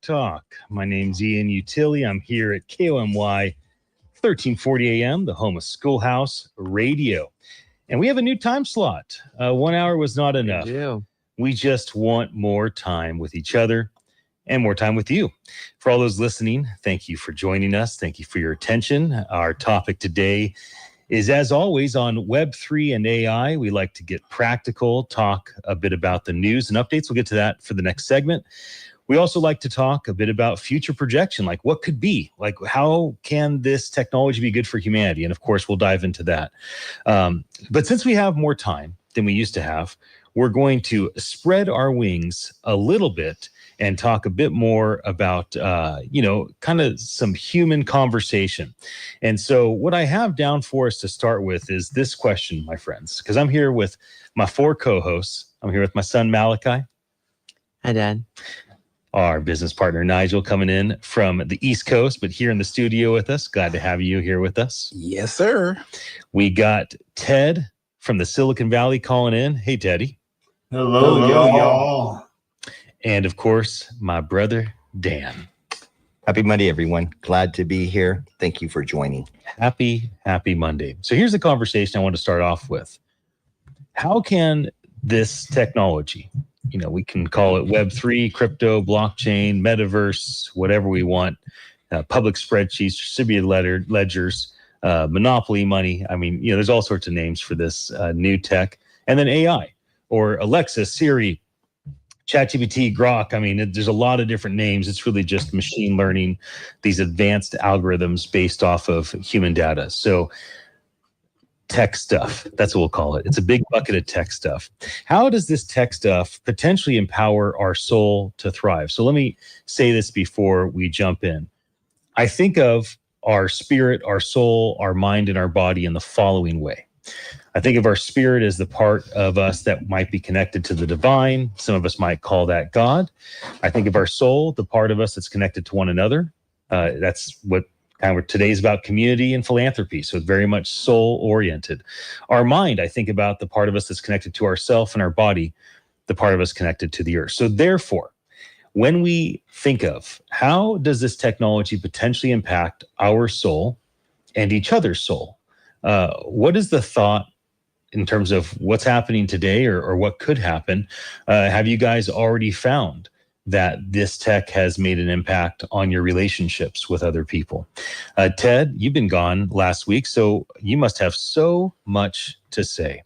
Talk. My name's Ian Utile. I'm here at KOMY 1340 AM, the home of Schoolhouse Radio. And we have a new time slot. 1 hour was not enough. We just want more time with each other and more time with you. For all those listening, thank you for joining us. Thank you for your attention. Our topic today is, as always, on Web3 and AI. We like to get practical, talk a bit about the news and updates. We'll get to that for the next segment. We also like to talk a bit about future projection, like what could be, like how can this technology be good for humanity? And of course, we'll dive into that. But since we have more time than we used to have, we're going to spread our wings a little bit and talk a bit more about, kind of some human conversation. And so what I have down for us to start with is this question, my friends, because I'm here with my four co-hosts. I'm here with my son, Malakye. Hi, Dad. Our business partner, Nigel, coming in from the East Coast, but here in the studio with us. Glad to have you here with us. Yes, sir. We got Ted from the Silicon Valley calling in. Hey, Teddy. Hello, y'all. And of course, my brother, Dan. Happy Monday, everyone. Glad to be here. Thank you for joining. Happy Monday. So here's the conversation I want to start off with. How can this technology, we can call it Web3, crypto, blockchain, metaverse, whatever we want, public spreadsheets, distributed ledgers, monopoly money. I mean, there's all sorts of names for this new tech. And then AI or Alexa, Siri, ChatGPT, Grok. I mean, there's a lot of different names. It's really just machine learning, these advanced algorithms based off of human data. So tech stuff, that's what we'll call it. It's a big bucket of tech stuff. How does this tech stuff potentially empower our soul to thrive? So let me say this before we jump in. I think of our spirit, our soul, our mind, and our body in the following way. I think of our spirit as the part of us that might be connected to the divine. Some of us might call that God. I think of our soul, the part of us that's connected to one another. That's what kind of today's about, community and philanthropy. So it's very much soul oriented. Our mind, I think about the part of us that's connected to ourself, and our body, the part of us connected to the earth. So therefore, when we think of how does this technology potentially impact our soul and each other's soul, what is the thought in terms of what's happening today or what could happen? Have you guys already found that this tech has made an impact on your relationships with other people? Ted, you've been gone last week, so you must have so much to say.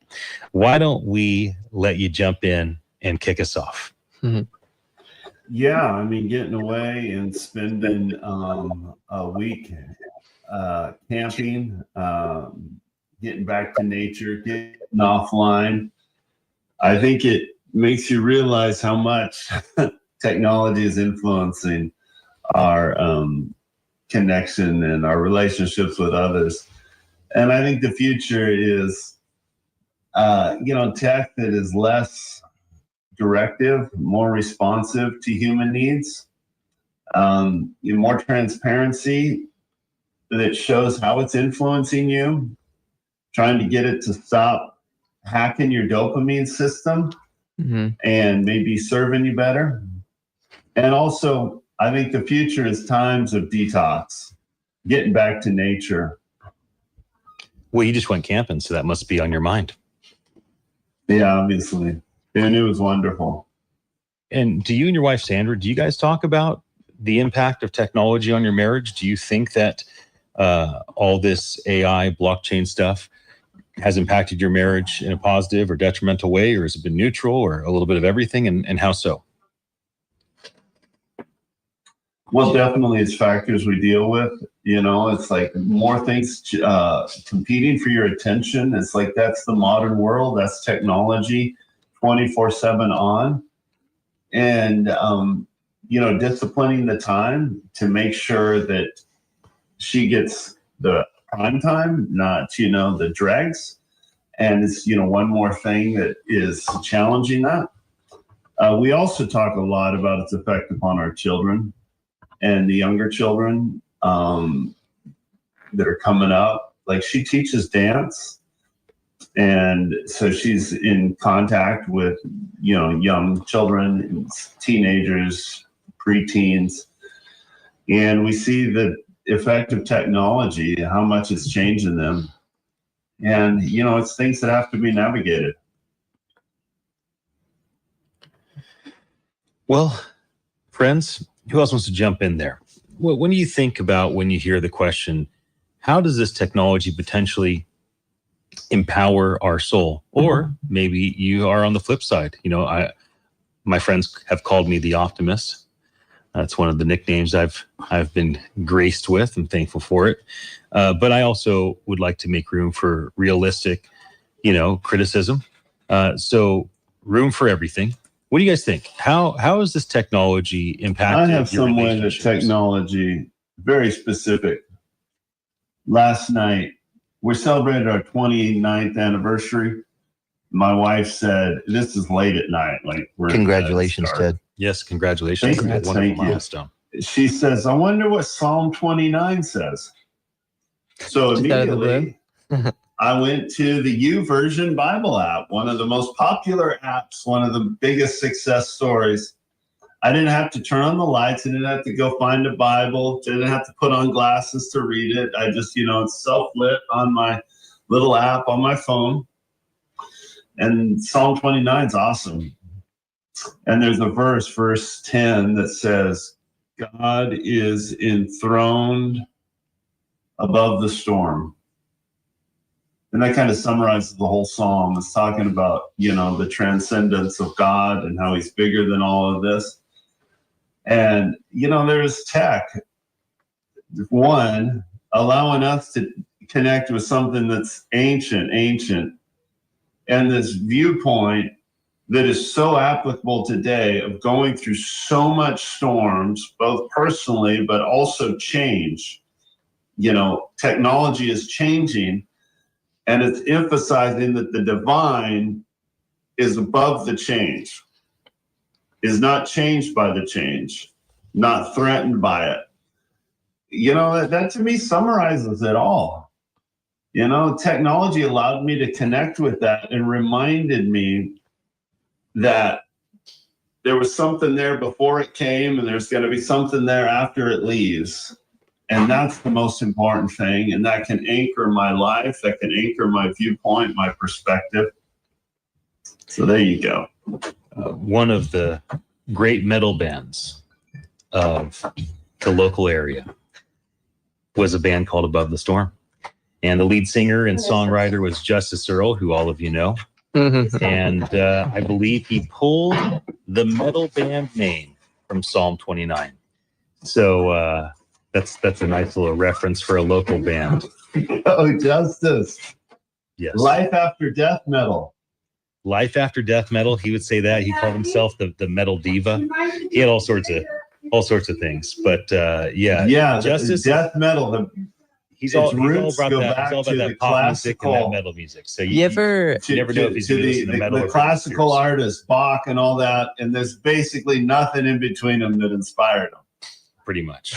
Why don't we let you jump in and kick us off? Mm-hmm. Yeah, I mean, getting away and spending a week camping, getting back to nature, getting offline. I think it makes you realize how much technology is influencing our connection and our relationships with others. And I think the future is, tech that is less directive, more responsive to human needs, more transparency that shows how it's influencing you, trying to get it to stop hacking your dopamine system and maybe serving you better. And also, I think the future is times of detox, getting back to nature. Well, you just went camping, so that must be on your mind. Yeah, obviously. And it was wonderful. And do you and your wife, Sandra, do you guys talk about the impact of technology on your marriage? Do you think that all this AI, blockchain stuff has impacted your marriage in a positive or detrimental way, or has it been neutral, or a little bit of everything, and how so? Well, definitely it's factors we deal with. It's like more things competing for your attention. It's like that's the modern world. That's technology 24/7 on. And, disciplining the time to make sure that she gets the prime time, not, the dregs. And it's, one more thing that is challenging that. We also talk a lot about its effect upon our children and the younger children that are coming up. Like, she teaches dance. And so she's in contact with, young children, teenagers, preteens. And we see the effect of technology, how much it's changing them. And, you know, it's things that have to be navigated. Well, friends, who else wants to jump in there? Well, when do you think about when you hear the question, how does this technology potentially empower our soul? Or maybe you are on the flip side. You know, my friends have called me the optimist. That's one of the nicknames I've been graced with. I'm thankful for it. But I also would like to make room for realistic, you know, criticism. So room for everything. What do you guys think? How is this technology impacting? I have some way that technology, very specific. Last night, we celebrated our 29th anniversary. My wife said, this is late at night. Like, we're Congratulations, Ted. Yes, congratulations. Thank you. Wonderful milestone. She says, I wonder what Psalm 29 says. So immediately, I went to the YouVersion Bible app, one of the most popular apps, one of the biggest success stories. I didn't have to turn on the lights. I didn't have to go find a Bible. I didn't have to put on glasses to read it. I just, you know, it's self-lit on my little app on my phone. And Psalm 29 is awesome. And there's a verse 10, that says, God is enthroned above the storm. And that kind of summarizes the whole psalm. It's talking about, you know, the transcendence of God and how he's bigger than all of this. And, you know, there's tech, one, allowing us to connect with something that's ancient, and this viewpoint that is so applicable today of going through so much storms, both personally, but also change. You know, technology is changing, and it's emphasizing that the divine is above the change, is not changed by the change, not threatened by it. You know, that to me summarizes it all. You know, technology allowed me to connect with that and reminded me that there was something there before it came, and there's going to be something there after it leaves. And that's the most important thing. And that can anchor my life, that can anchor my viewpoint, my perspective. So there you go. One of the great metal bands of the local area was a band called Above the Storm. And the lead singer and songwriter was Justice Earl, who all of you know. And I believe he pulled the metal band name from Psalm 29. So that's a nice little reference for a local band. Oh, Justice. Yes. Life after death metal. Life after death metal. He would say that. He called himself the metal diva. He had all sorts of things. But yeah, Justice, death metal. He's all about that pop music and that metal music. So you never know if he's going to listen to metal. The classical artists, Bach and all that, and there's basically nothing in between them that inspired them. Pretty much.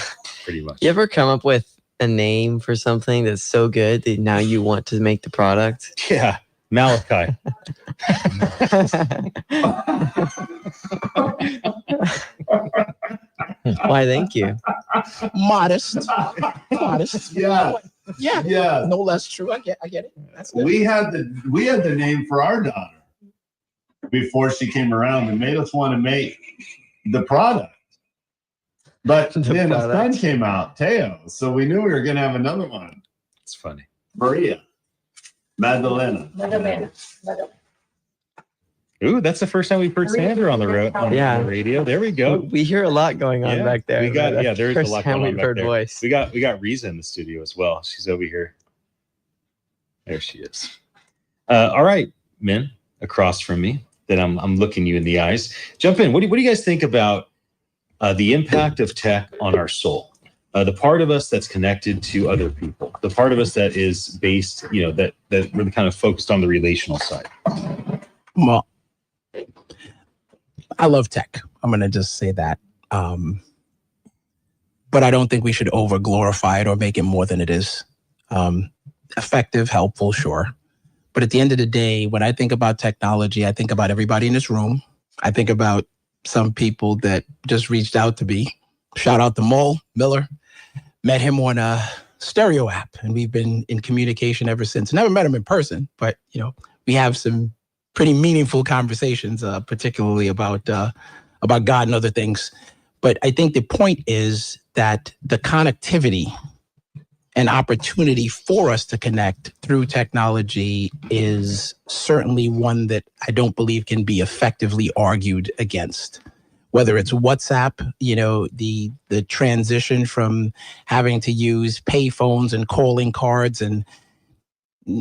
You ever come up with a name for something that's so good that now you want to make the product? Yeah, Malakye. Why, thank you. Modest. Yeah. No less true. I get it. That's good. We had the name for our daughter before she came around and made us want to make the product. But then the son came out, Teo. So we knew we were going to have another one. It's funny. Maria. Madalena. Ooh, that's the first time we've heard Sandra on the radio. There we go. We hear a lot going on back there. There's a lot going on back there. Voice. We got Riza in the studio as well. She's over here. There she is. All right, men across from me that I'm looking you in the eyes. Jump in. What do you guys think about the impact of tech on our soul? The part of us that's connected to other people, the part of us that is based, that really kind of focused on the relational side. Well, I love tech. I'm going to just say that. But I don't think we should over glorify it or make it more than it is. Effective, helpful, sure. But at the end of the day, when I think about technology, I think about everybody in this room. I think about some people that just reached out to me Shout out to Mole Miller. Met him on a stereo app, and we've been in communication ever since. Never met him in person, but we have some pretty meaningful conversations, particularly about God and other things. But I think the point is that the connectivity and opportunity for us to connect through technology is certainly one that I don't believe can be effectively argued against. Whether it's WhatsApp, the transition from having to use pay phones and calling cards and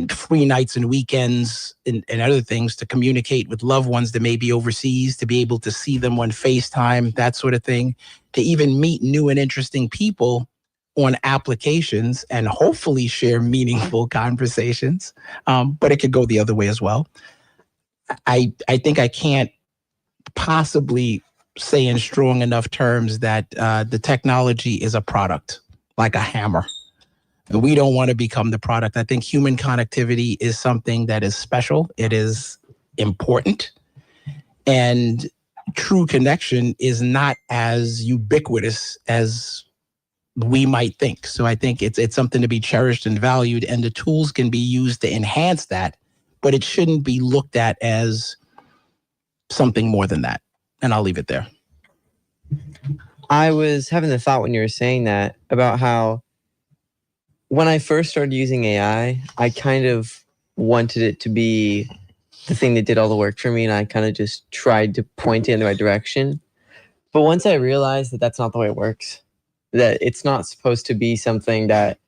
free nights and weekends and other things to communicate with loved ones that may be overseas, to be able to see them on FaceTime, that sort of thing, to even meet new and interesting people on applications and hopefully share meaningful conversations. But it could go the other way as well. I think I can't possibly say in strong enough terms that the technology is a product, like a hammer. We don't want to become the product. I think human connectivity is something that is special. It is important. And true connection is not as ubiquitous as we might think. So I think it's something to be cherished and valued, and the tools can be used to enhance that, but it shouldn't be looked at as something more than that. And I'll leave it there. I was having the thought when you were saying that about how when I first started using AI, I kind of wanted it to be the thing that did all the work for me, and I kind of just tried to point it in the right direction. But once I realized that that's not the way it works, that it's not supposed to be something that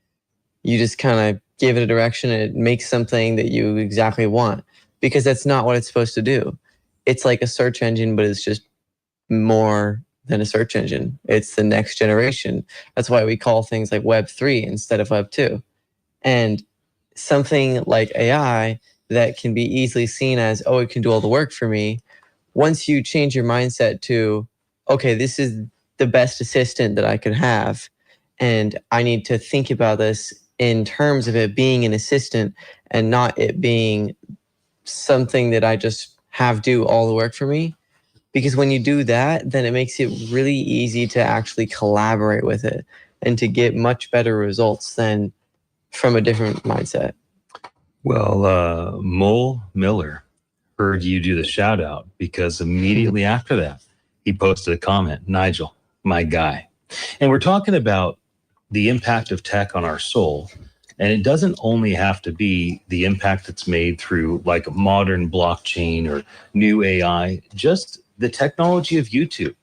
you just kind of give it a direction and it makes something that you exactly want, because that's not what it's supposed to do. It's like a search engine, but it's just more than a search engine. It's the next generation. That's why we call things like Web3 instead of Web2. And something like AI that can be easily seen as, oh, it can do all the work for me. Once you change your mindset to, okay, this is the best assistant that I could have, and I need to think about this in terms of it being an assistant and not it being something that I just have do all the work for me. Because when you do that, then it makes it really easy to actually collaborate with it and to get much better results than from a different mindset. Well, Mole Miller heard you do the shout out, because immediately after that, he posted a comment, Nigel, my guy. And we're talking about the impact of tech on our soul. And it doesn't only have to be the impact that's made through like modern blockchain or new AI, just the technology of YouTube,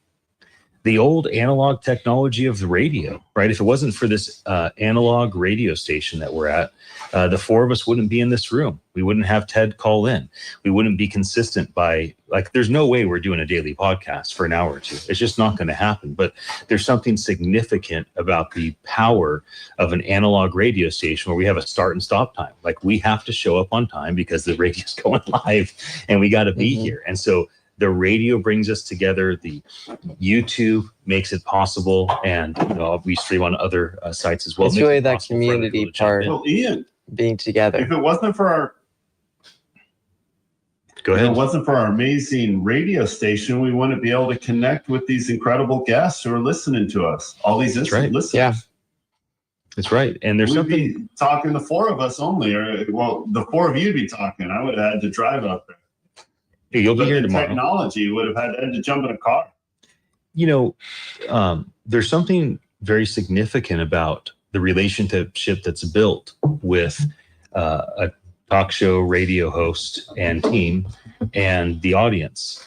the old analog technology of the radio, right? If it wasn't for this analog radio station that we're at, the four of us wouldn't be in this room. We wouldn't have Ted call in. We wouldn't be consistent by, like, there's no way we're doing a daily podcast for an hour or two. It's just not going to happen. But there's something significant about the power of an analog radio station where we have a start and stop time. Like, we have to show up on time because the radio's going live and we got to be here. And so the radio brings us together. The YouTube makes it possible, and we stream on other sites as well. It's really that community part. Well, Ian, being together. If it wasn't for our Go ahead. If it wasn't for our amazing radio station, we wouldn't be able to connect with these incredible guests who are listening to us. All these instant listeners. Yeah. That's right. And there's We'd be talking the four of us only, or the four of you'd be talking. I would have had to drive up there. Hey, you'll be here tomorrow. Technology would have had to jump in a car. There's something very significant about the relationship that's built with a talk show radio host and team and the audience.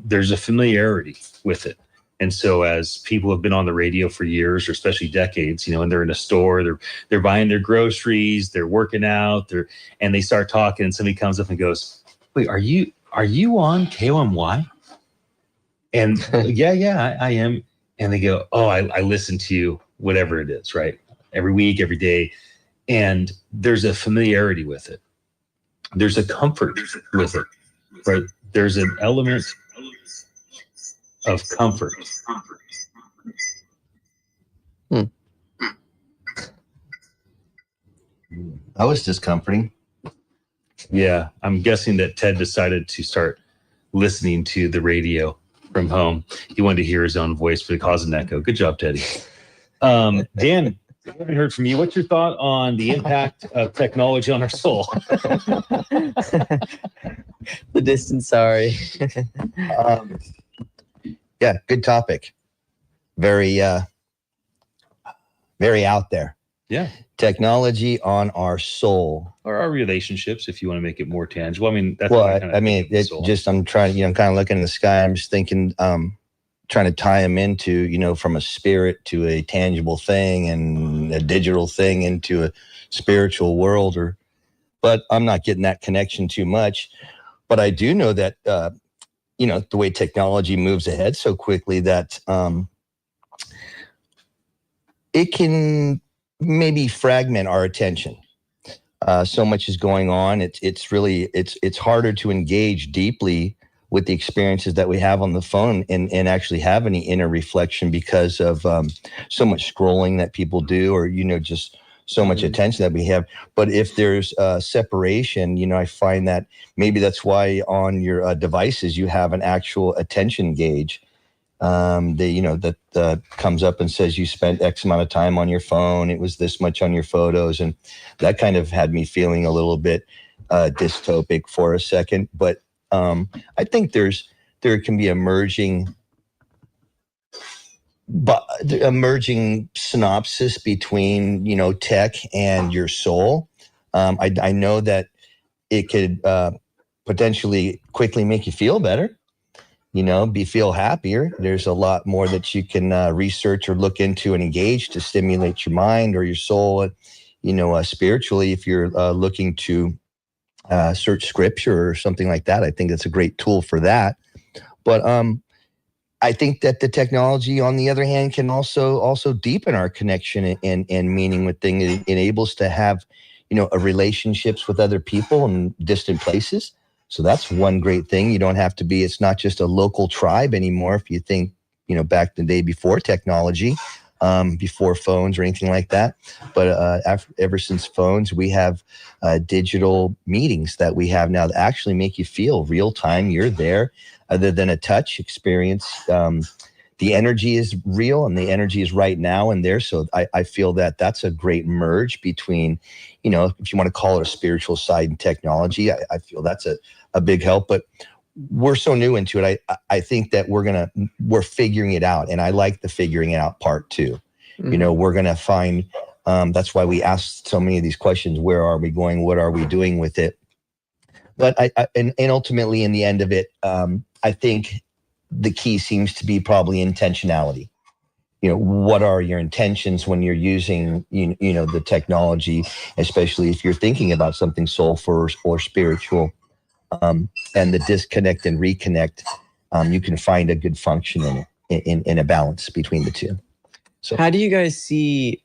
There's a familiarity with it. And so as people have been on the radio for years, or especially decades, and they're in a store, they're buying their groceries, they're working out, and they start talking, and somebody comes up and goes, "Wait, are you on KOMY?" And yeah, I am. And they go, "Oh, I listen to you, whatever it is, right? Every week, every day." And there's a familiarity with it. There's a comfort with it, right? There's an element of comfort. That was discomforting. Yeah, I'm guessing that Ted decided to start listening to the radio from home. He wanted to hear his own voice, but it caused an echo. Good job, Teddy. Dan, I haven't heard from you. What's your thought on the impact of technology on our soul? The distant sorry. Yeah, good topic. Very, very out there. Yeah. Technology on our soul. Or our relationships, if you want to make it more tangible. I mean, that's Well, what kind of I mean, thinking of it soul. just, I'm trying, I'm kind of looking in the sky. I'm just thinking, trying to tie them into, from a spirit to a tangible thing and a digital thing into a spiritual world, but I'm not getting that connection too much. But I do know that, the way technology moves ahead so quickly that it can maybe fragment our attention. So much is going on. It's really harder to engage deeply with the experiences that we have on the phone and actually have any inner reflection because of so much scrolling that people do, or just so much attention that we have. But if there's separation, I find that maybe that's why on your devices you have an actual attention gauge. That comes up and says you spent X amount of time on your phone. It was this much on your photos, and that kind of had me feeling a little bit dystopic for a second. But I think there can be emerging synopsis between tech and your soul. I know that it could potentially quickly make you feel better. Feel happier. There's a lot more that you can research or look into and engage to stimulate your mind or your soul. Spiritually, if you're looking to search scripture or something like that, I think that's a great tool for that. But I think that the technology, on the other hand, can also deepen our connection and meaning with things. It enables to have, relationships with other people in distant places. So that's one great thing. You don't have to be, it's not just a local tribe anymore. If you think, back in the day before technology, before phones or anything like that. But ever since phones, we have digital meetings that we have now that actually make you feel real time. You're there, other than a touch experience. The energy is real and the energy is right now and there. So I feel that that's a great merge between, if you want to call it a spiritual side and technology, I feel that's a big help. But we're so new into it. I think that we're figuring it out. And I like the figuring it out part too. Mm-hmm. We're going to find, that's why we asked so many of these questions. Where are we going? What are we doing with it? But and ultimately in the end of it, I think the key seems to be probably intentionality. What are your intentions when you're using, the technology, especially if you're thinking about something soulful or spiritual, and the disconnect and reconnect, you can find a good function in a balance between the two. So how do you guys see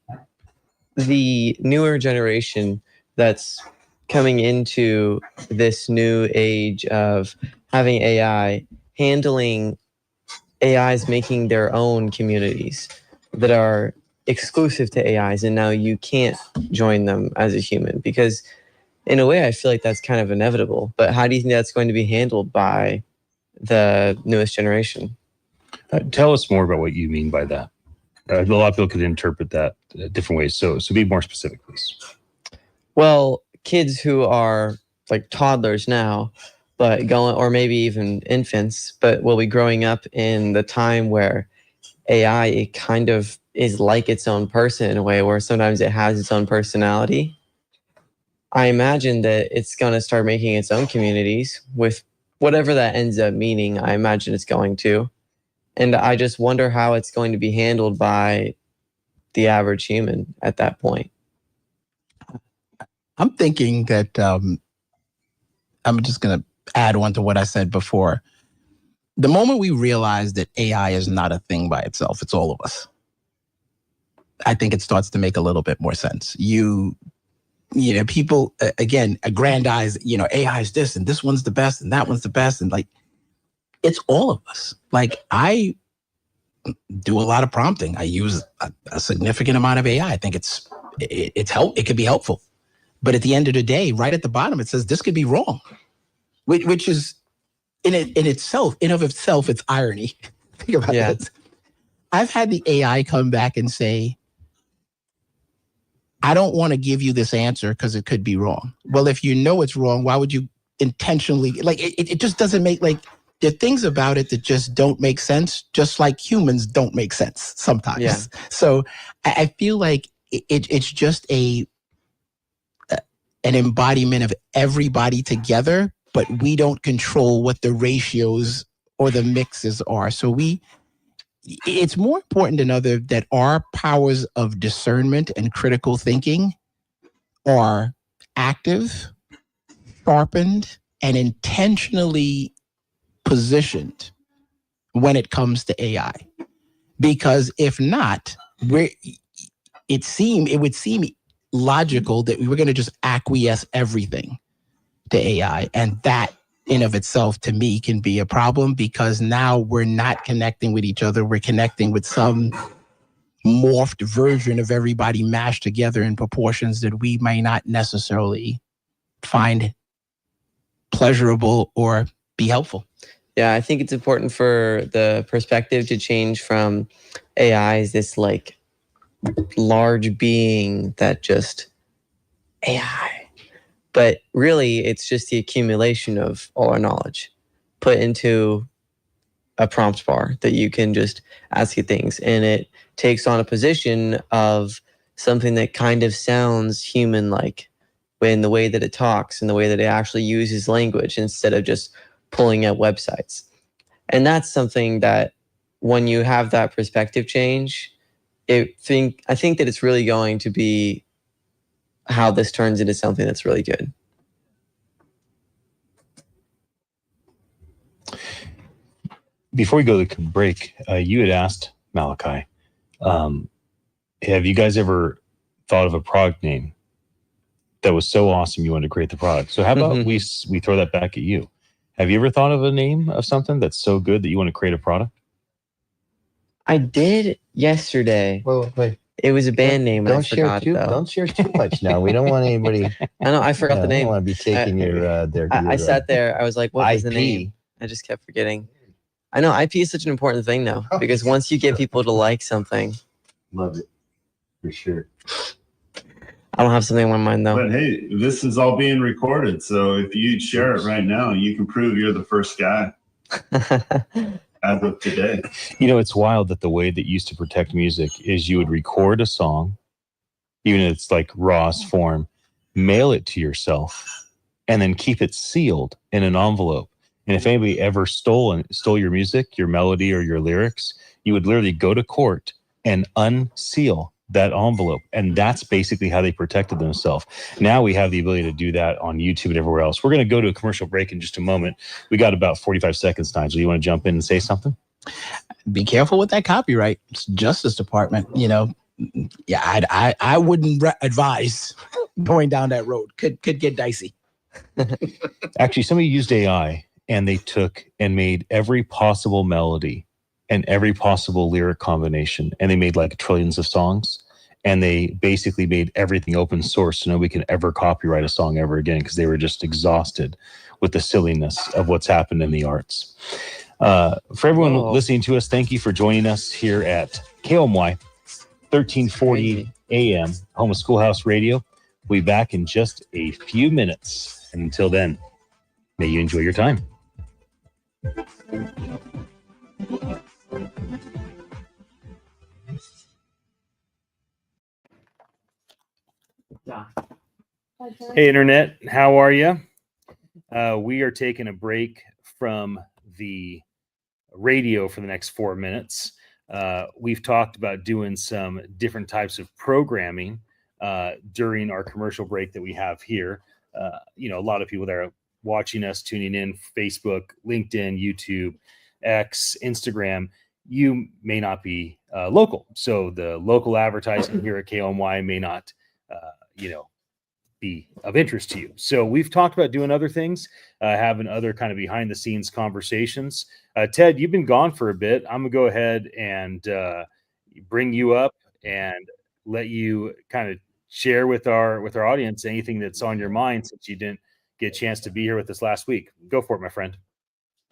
the newer generation that's coming into this new age of having AI, handling AIs making their own communities that are exclusive to AIs, and now you can't join them as a human? Because in a way, I feel like that's kind of inevitable. But how do you think that's going to be handled by the newest generation? Tell us more about what you mean by that. A lot of people could interpret that different ways. So be more specific, please. Well, kids who are like toddlers now, but or maybe even infants, but will be growing up in the time where AI, it kind of is like its own person in a way, where sometimes it has its own personality. I imagine that it's going to start making its own communities with whatever that ends up meaning. I imagine it's going to. And I just wonder how it's going to be handled by the average human at that point. I'm thinking that I'm just going to add on to what I said before. The moment we realize that AI is not a thing by itself, it's all of us, I think it starts to make a little bit more sense. People, again, aggrandize, AI is this and this one's the best and that one's the best. And it's all of us. I do a lot of prompting. I use a significant amount of AI. I think it could be helpful. But at the end of the day, right at the bottom, it says this could be wrong, which is in itself, it's irony. Think about this. I've had the AI come back and say, I don't want to give you this answer because it could be wrong. Well, if you know it's wrong, why would you intentionally, like, it just doesn't make, like, there are things about it that just don't make sense, just like humans don't make sense sometimes. Yeah. So I feel like it's just an embodiment of everybody together, but we don't control what the ratios or the mixes are. So it's more important to know that our powers of discernment and critical thinking are active, sharpened, and intentionally positioned when it comes to AI. Because if not, it would seem logical that we were going to just acquiesce everything to AI. And that in of itself, to me, can be a problem, because now we're not connecting with each other. We're connecting with some morphed version of everybody mashed together in proportions that we may not necessarily find pleasurable or be helpful. Yeah, I think it's important for the perspective to change from AI as this like large being that just AI. But really, it's just the accumulation of all our knowledge put into a prompt bar that you can just ask it things. And it takes on a position of something that kind of sounds human-like in the way that it talks and the way that it actually uses language instead of just pulling out websites. And that's something that when you have that perspective change, I think that it's really going to be how this turns into something that's really good. Before we go to the break, you had asked Malakye, have you guys ever thought of a product name that was so awesome you wanted to create the product? So how about we throw that back at you? Have you ever thought of a name of something that's so good that you want to create a product? I did yesterday. Wait. It was a band name. Don't share too much now. We don't want anybody. I know. I forgot the name. I don't want to be taking your. I sat there. I was like, "What is the name?" I just kept forgetting. I know IP is such an important thing though, because once you get people to like something, love it for sure. I don't have something on my mind though. But hey, this is all being recorded, so if you share it right now, you can prove you're the first guy. As of today. You know, it's wild that the way that used to protect music is you would record a song, even if it's like rawest form, mail it to yourself, and then keep it sealed in an envelope. And if anybody ever stole your music, your melody, or your lyrics, you would literally go to court and unseal that envelope. And that's basically how they protected themselves. Now we have the ability to do that on YouTube and everywhere else. We're going to go to a commercial break in just a moment. We got about 45 seconds, Nigel. You want to jump in and say something? Be careful with that copyright. It's Justice Department, Yeah, I wouldn't advise going down that road. Could get dicey. Actually, somebody used AI and they took and made every possible melody and every possible lyric combination, and they made like trillions of songs, and they basically made everything open source so nobody can ever copyright a song ever again, because they were just exhausted with the silliness of what's happened in the arts. For everyone listening to us, thank you for joining us here at KOMY 1340 AM, home of Schoolhouse Radio. We'll be back in just a few minutes. And until then, may you enjoy your time. Hey, Internet, how are you? We are taking a break from the radio for the next 4 minutes. We've talked about doing some different types of programming during our commercial break that we have here. A lot of people that are watching us, tuning in, Facebook, LinkedIn, YouTube, X, Instagram, you may not be local. So the local advertising here at KOMY may not, be of interest to you. So we've talked about doing other things, having other kind of behind the scenes conversations. Ted, you've been gone for a bit. I'm gonna go ahead and bring you up and let you kind of share with our audience anything that's on your mind, since you didn't get a chance to be here with us last week. Go for it, my friend.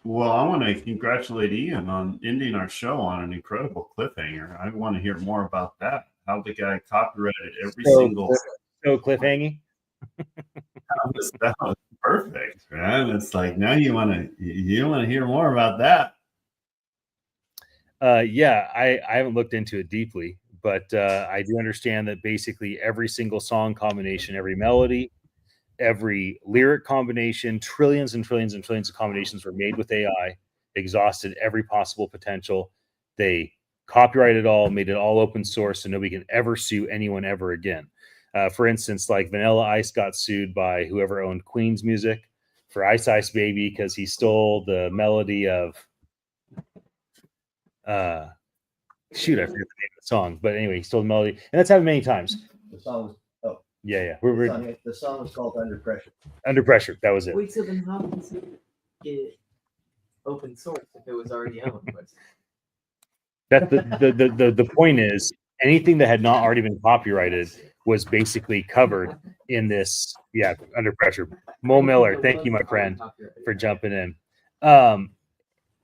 Well, I want to congratulate Ian on ending our show on an incredible cliffhanger. I want to hear more about that. How the guy copyrighted every single. So cliffhanging. That was perfect, man. It's like now you want to hear more about that. Yeah, I haven't looked into it deeply, but I do understand that basically every single song combination, every melody, every lyric combination, trillions and trillions and trillions of combinations were made with AI, exhausted every possible potential. They copyrighted it all, made it all open source, so nobody can ever sue anyone ever again. For instance, like Vanilla Ice got sued by whoever owned Queen's music for Ice Ice Baby because he stole the melody of shoot, I forget the name of the song, but anyway, he stole the melody, and that's happened many times. The song was the song was called Under Pressure. Under Pressure, that was it. Wait, so then how can someone get open source if it was already owned? That the point is, anything that had not already been copyrighted was basically covered in this. Yeah, Under Pressure. Mo Miller, thank you, my friend, for jumping in.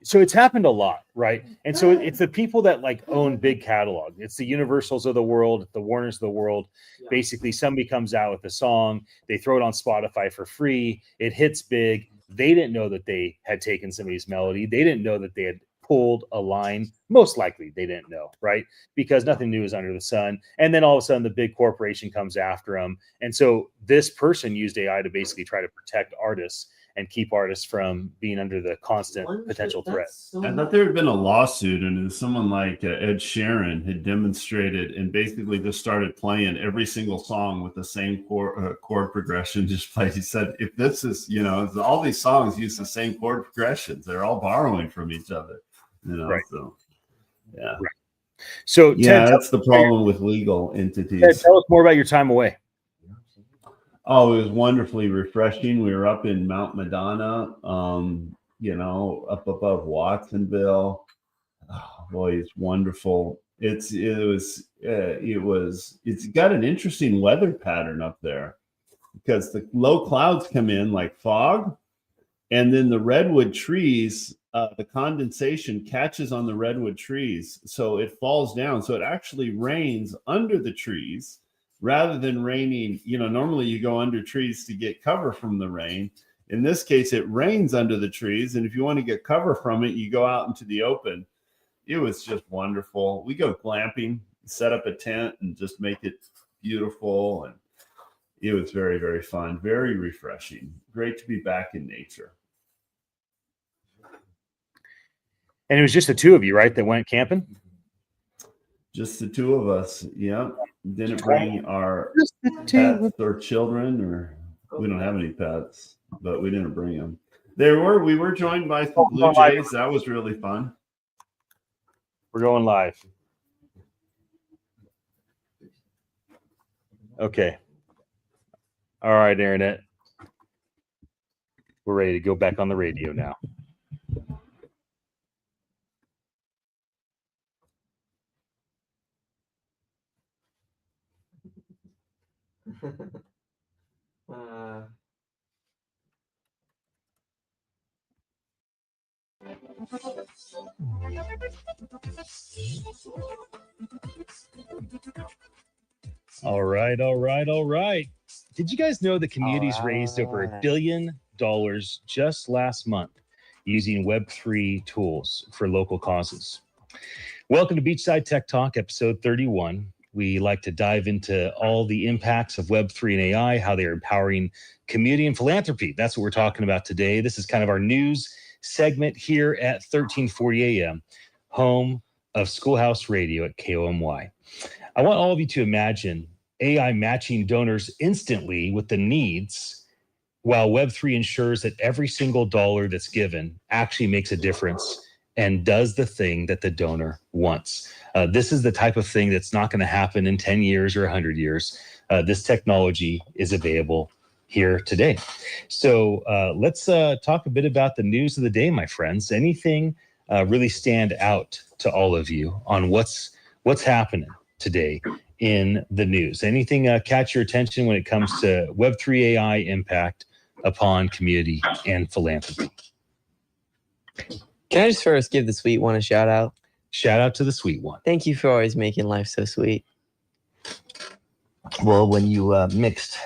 So it's happened a lot, right? And so it's the people that like own big catalog. It's the Universals of the world, the Warners of the world. Yeah. Basically, somebody comes out with a song, they throw it on Spotify for free, it hits big. They didn't know that they had taken somebody's melody. They didn't know that they had pulled a line. Most likely they didn't know, right? Because nothing new is under the sun. And then all of a sudden the big corporation comes after them. And so this person used AI to basically try to protect artists and keep artists from being under the constant potential threat. I thought there had been a lawsuit, and someone like Ed Sheeran had demonstrated and basically just started playing every single song with the same chord progression. Just like he said, if this is, all these songs use the same chord progressions, they're all borrowing from each other. Right. So yeah. Right. So yeah, that's the problem with legal entities. Ted, tell us more about your time away. Oh, it was wonderfully refreshing. We were up in Mount Madonna, up above Watsonville. Oh, boy, it's wonderful. It's got an interesting weather pattern up there because the low clouds come in like fog, and then the redwood trees, the condensation catches on the redwood trees, so it falls down. So it actually rains under the trees. Rather than raining, normally you go under trees to get cover from the rain. In this case, it rains under the trees. And if you want to get cover from it, you go out into the open. It was just wonderful. We go glamping, set up a tent and just make it beautiful. And it was very, very fun, very refreshing. Great to be back in nature. And it was just the two of you, right, that went camping? Just the two of us. Yeah. Didn't bring our pets or children, or we don't have any pets, but we didn't bring them. We were joined by some Blue Jays. That was really fun. We're going live. Okay. All right, Internet. We're ready to go back on the radio now. All right. Did you guys know the community's raised over $1 billion just last month using Web3 tools for local causes? Welcome to Beachside Tech Talk, episode 31. We like to dive into all the impacts of Web3 and AI, how they are empowering community and philanthropy. That's what we're talking about today. This is kind of our news segment here at 1340 AM, home of Schoolhouse Radio at KOMY. I want all of you to imagine AI matching donors instantly with the needs, while Web3 ensures that every single dollar that's given actually makes a difference and does the thing that the donor wants. This is the type of thing that's not going to happen in 10 years or 100 years. This technology is available here today. So let's talk a bit about the news of the day, my friends. Anything really stand out to all of you on what's happening today in the news? Anything catch your attention when it comes to Web3 AI impact upon community and philanthropy? Can I just first give the sweet one a shout out? Shout out to the sweet one. Thank you for always making life so sweet. Well, when you mixed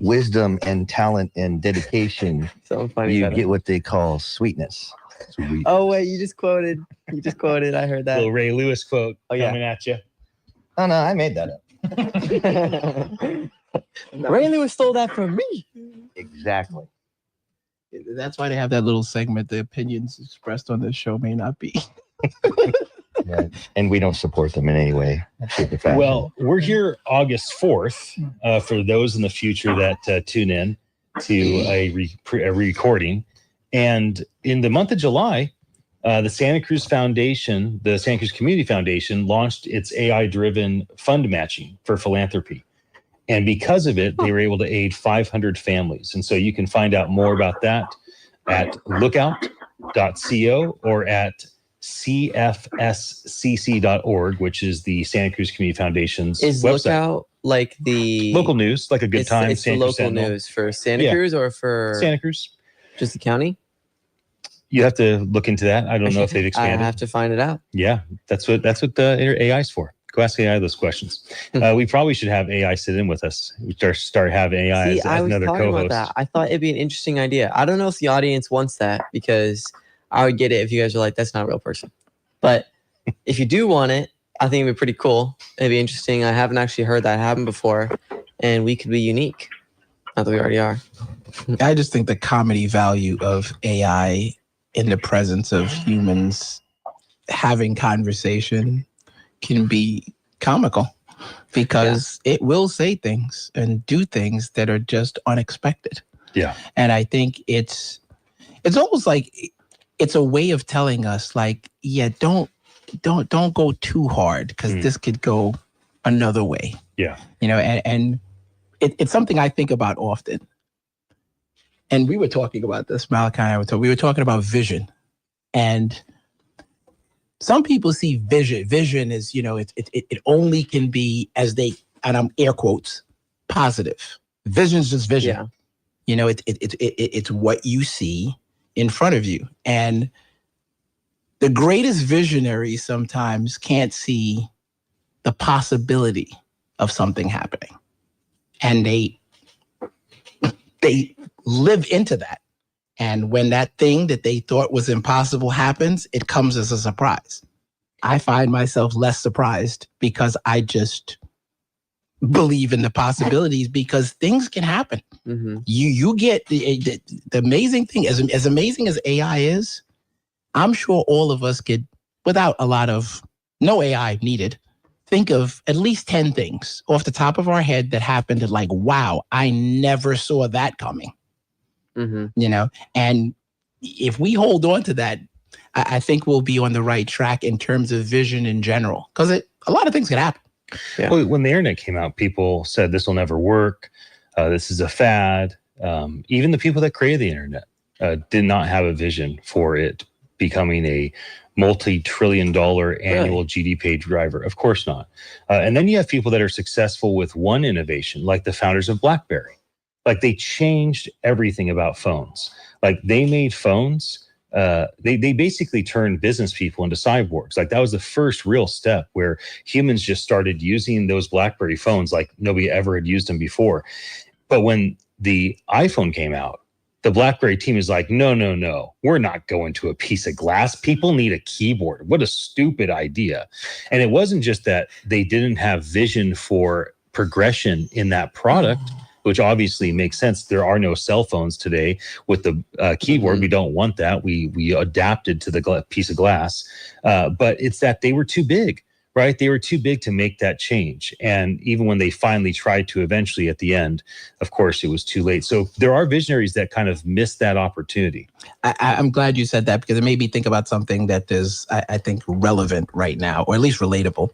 wisdom and talent and dedication, So funny. you get what they call sweetness. Sweet. Oh wait, you just quoted. I heard that. Little Ray Lewis quote yeah. coming at you. Oh no, I made that up. Ray Lewis stole that from me. Exactly. That's why they have that little segment. The opinions expressed on this show may not be. Yeah. And we don't support them in any way. Well, we're here August 4th for those in the future that tune in to a recording. And in the month of July, the Santa Cruz Foundation, the Santa Cruz Community Foundation, launched its AI-driven fund matching for philanthropy. And because of it, they were able to aid 500 families. And so you can find out more about that at lookout.co or at cfscc.org, which is the Santa Cruz Community Foundation's Is website. Lookout like the Local news, like a good time. It's the Santa Cruz local Sentinel. news for Santa Cruz or for Santa Cruz. just the county? You have to look into that. I don't know if they've I expanded. have to find it out. Yeah, that's what the AI is for. Go ask AI those questions. We probably should have AI sit in with us. We start having AI See, as I was another talking co-host. about that. I thought it'd be an interesting idea. I don't know if the audience wants that because I would get it if you guys are like, that's not a real person. But if you do want it, I think it'd be pretty cool. It'd be interesting. I haven't actually heard that happen before, and we could be unique. Not that we already are. I just think the comedy value of AI in the presence of humans having conversation can be comical because it will say things and do things that are just unexpected. Yeah. And I think it's almost like it's a way of telling us like, yeah, don't go too hard because this could go another way. Yeah. You know, and it's something I think about often. And we were talking about this, Malakye and I we were talking about vision. And some people see vision. Vision is, you know, it only can be as they, and I'm air quotes, positive. Vision's just vision. Yeah. You know, it's what you see in front of you. And the greatest visionaries sometimes can't see the possibility of something happening. And they live into that. And when that thing that they thought was impossible happens, it comes as a surprise. I find myself less surprised because I just believe in the possibilities because things can happen. Mm-hmm. You get the amazing thing, as amazing as AI is, I'm sure all of us could, without a lot of, no AI needed, think of at least 10 things off the top of our head that happened and like, wow, I never saw that coming. Mm-hmm. You know, and if we hold on to that, I think we'll be on the right track in terms of vision in general, because a lot of things can happen. Yeah. Well, when the internet came out, people said this will never work. This is a fad. Even the people that created the internet did not have a vision for it becoming a multi-trillion-dollar annual GDP driver. Of course not. And then you have people that are successful with one innovation, like the founders of BlackBerry. Like they changed everything about phones. Like they made phones. They basically turned business people into cyborgs. Like that was the first real step where humans just started using those BlackBerry phones like nobody ever had used them before. But when the iPhone came out, the BlackBerry team is like, no, we're not going to a piece of glass. People need a keyboard. What a stupid idea. And it wasn't just that they didn't have vision for progression in that product, which obviously makes sense. There are no cell phones today with the keyboard. Mm-hmm. We don't want that. We adapted to the piece of glass. But it's that they were too big, right? They were too big to make that change. And even when they finally tried to eventually at the end, of course, it was too late. So there are visionaries that kind of missed that opportunity. I'm glad you said that because it made me think about something that is, I think, relevant right now, or at least relatable.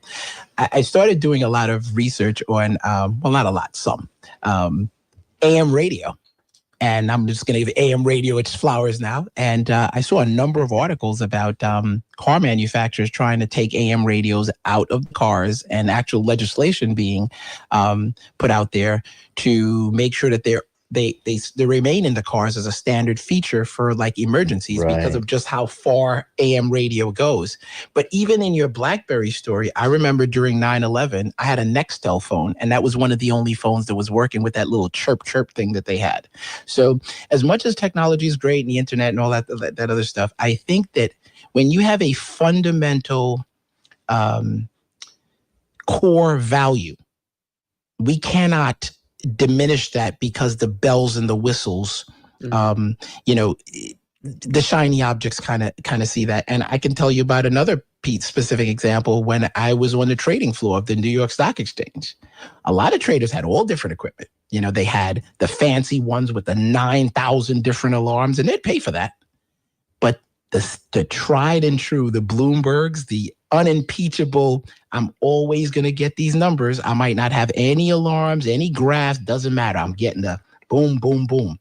I started doing a lot of research on, well, not a lot, some. AM radio. And I'm just going to give AM radio its flowers now. And I saw a number of articles about car manufacturers trying to take AM radios out of cars and actual legislation being put out there to make sure that they remain in the cars as a standard feature for like emergencies because of just how far AM radio goes. But even in your BlackBerry story, I remember during 9/11, I had a Nextel phone, and that was one of the only phones that was working with that little chirp thing that they had. So as much as technology is great and the internet and all that other stuff, I think that when you have a fundamental core value, we cannot diminish that because the bells and the whistles, you know, the shiny objects kind of see that. And I can tell you about another specific example. When I was on the trading floor of the New York Stock Exchange, a lot of traders had all different equipment. You know, they had the fancy ones with the 9,000 different alarms, and they'd pay for that. But the tried and true, the Bloombergs, the unimpeachable, I'm always going to get these numbers. I might not have any alarms, any graphs, doesn't matter. I'm getting the boom, boom, boom.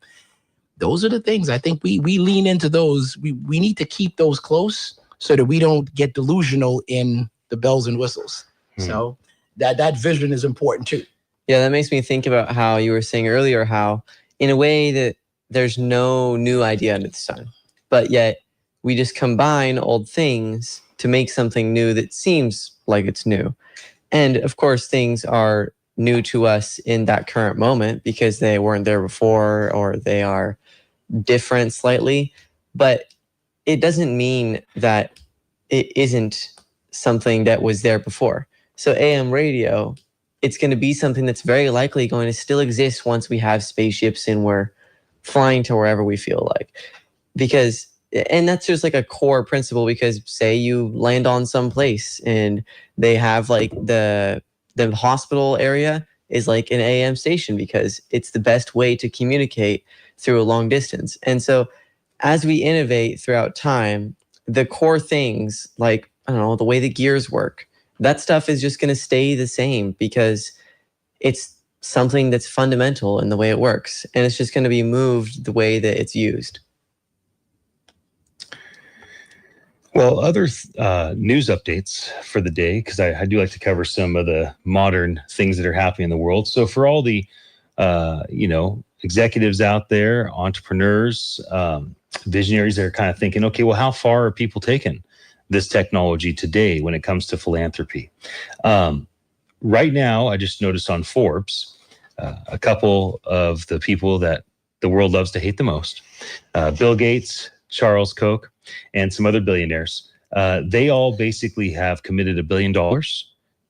Those are the things I think we lean into those. We need to keep those close so that we don't get delusional in the bells and whistles. So that vision is important too. Yeah, that makes me think about how you were saying earlier, how in a way that there's no new idea under the sun, but yet we just combine old things to make something new that seems like it's new. And of course, things are new to us in that current moment because they weren't there before, or they are different slightly. But it doesn't mean that it isn't something that was there before. So AM radio, it's going to be something that's very likely going to still exist once we have spaceships and we're flying to wherever we feel like. Because, and that's just like a core principle, because say you land on some place and they have like the hospital area is like an AM station because it's the best way to communicate through a long distance. And so as we innovate throughout time, the core things like, I don't know, the way the gears work, that stuff is just going to stay the same because it's something that's fundamental in the way it works. And it's just going to be moved the way that it's used. Well, other news updates for the day, because I do like to cover some of the modern things that are happening in the world. So for all the, executives out there, entrepreneurs, visionaries that are kind of thinking, okay, well, how far are people taking this technology today when it comes to philanthropy? Right now, I just noticed on Forbes, a couple of the people that the world loves to hate the most, Bill Gates, Charles Koch, and some other billionaires, they all basically have committed $1 billion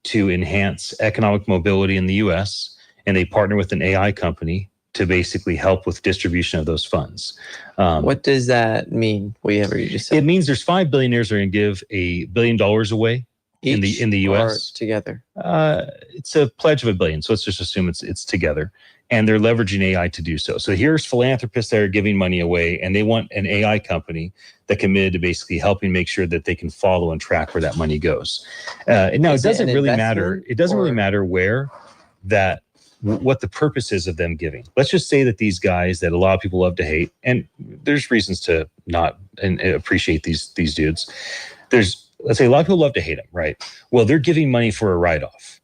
to enhance economic mobility in the US, and they partner with an AI company to basically help with distribution of those funds. What does that mean? Whatever you just said. It means there's 5 billionaires that are going to give $1 billion away in the US. Or together? It's a pledge of $1 billion, so let's just assume it's together. And they're leveraging AI to do so. So here's philanthropists that are giving money away, and they want an AI company that committed to basically helping make sure that they can follow and track where that money goes. And now it doesn't really matter. It doesn't really matter what the purpose is of them giving. Let's just say that these guys that a lot of people love to hate, and there's reasons to not appreciate these dudes. Let's say a lot of people love to hate them, right? Well, they're giving money for a write-off.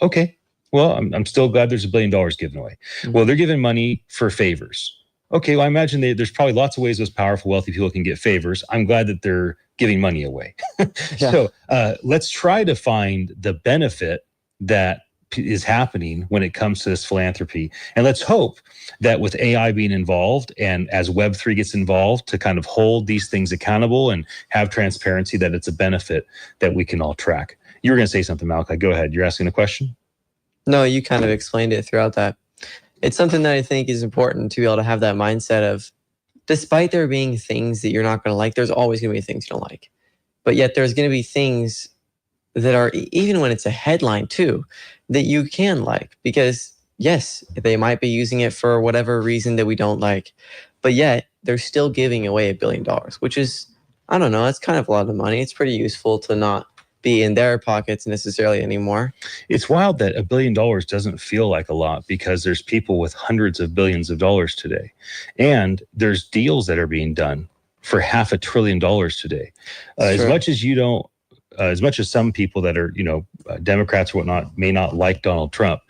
Okay. Well, I'm still glad there's $1 billion given away. Mm-hmm. Well, they're giving money for favors. Okay, well, I imagine there's probably lots of ways those powerful, wealthy people can get favors. I'm glad that they're giving money away. So let's try to find the benefit that is happening when it comes to this philanthropy. And let's hope that with AI being involved and as Web3 gets involved to kind of hold these things accountable and have transparency, that it's a benefit that we can all track. You were going to say something, Malakye. Go ahead. You're asking a question? No, you kind of explained it throughout that. It's something that I think is important to be able to have that mindset of, despite there being things that you're not going to like, there's always going to be things you don't like. But yet there's going to be things that are, even when it's a headline too, that you can like. Because yes, they might be using it for whatever reason that we don't like. But yet they're still giving away $1 billion, which is, I don't know, that's kind of a lot of money. It's pretty useful to not be in their pockets necessarily anymore. It's wild that $1 billion doesn't feel like a lot, because there's people with hundreds of billions of dollars today. And there's deals that are being done for $500 billion today. As much as you don't, as much as some people that are, Democrats or whatnot may not like Donald Trump,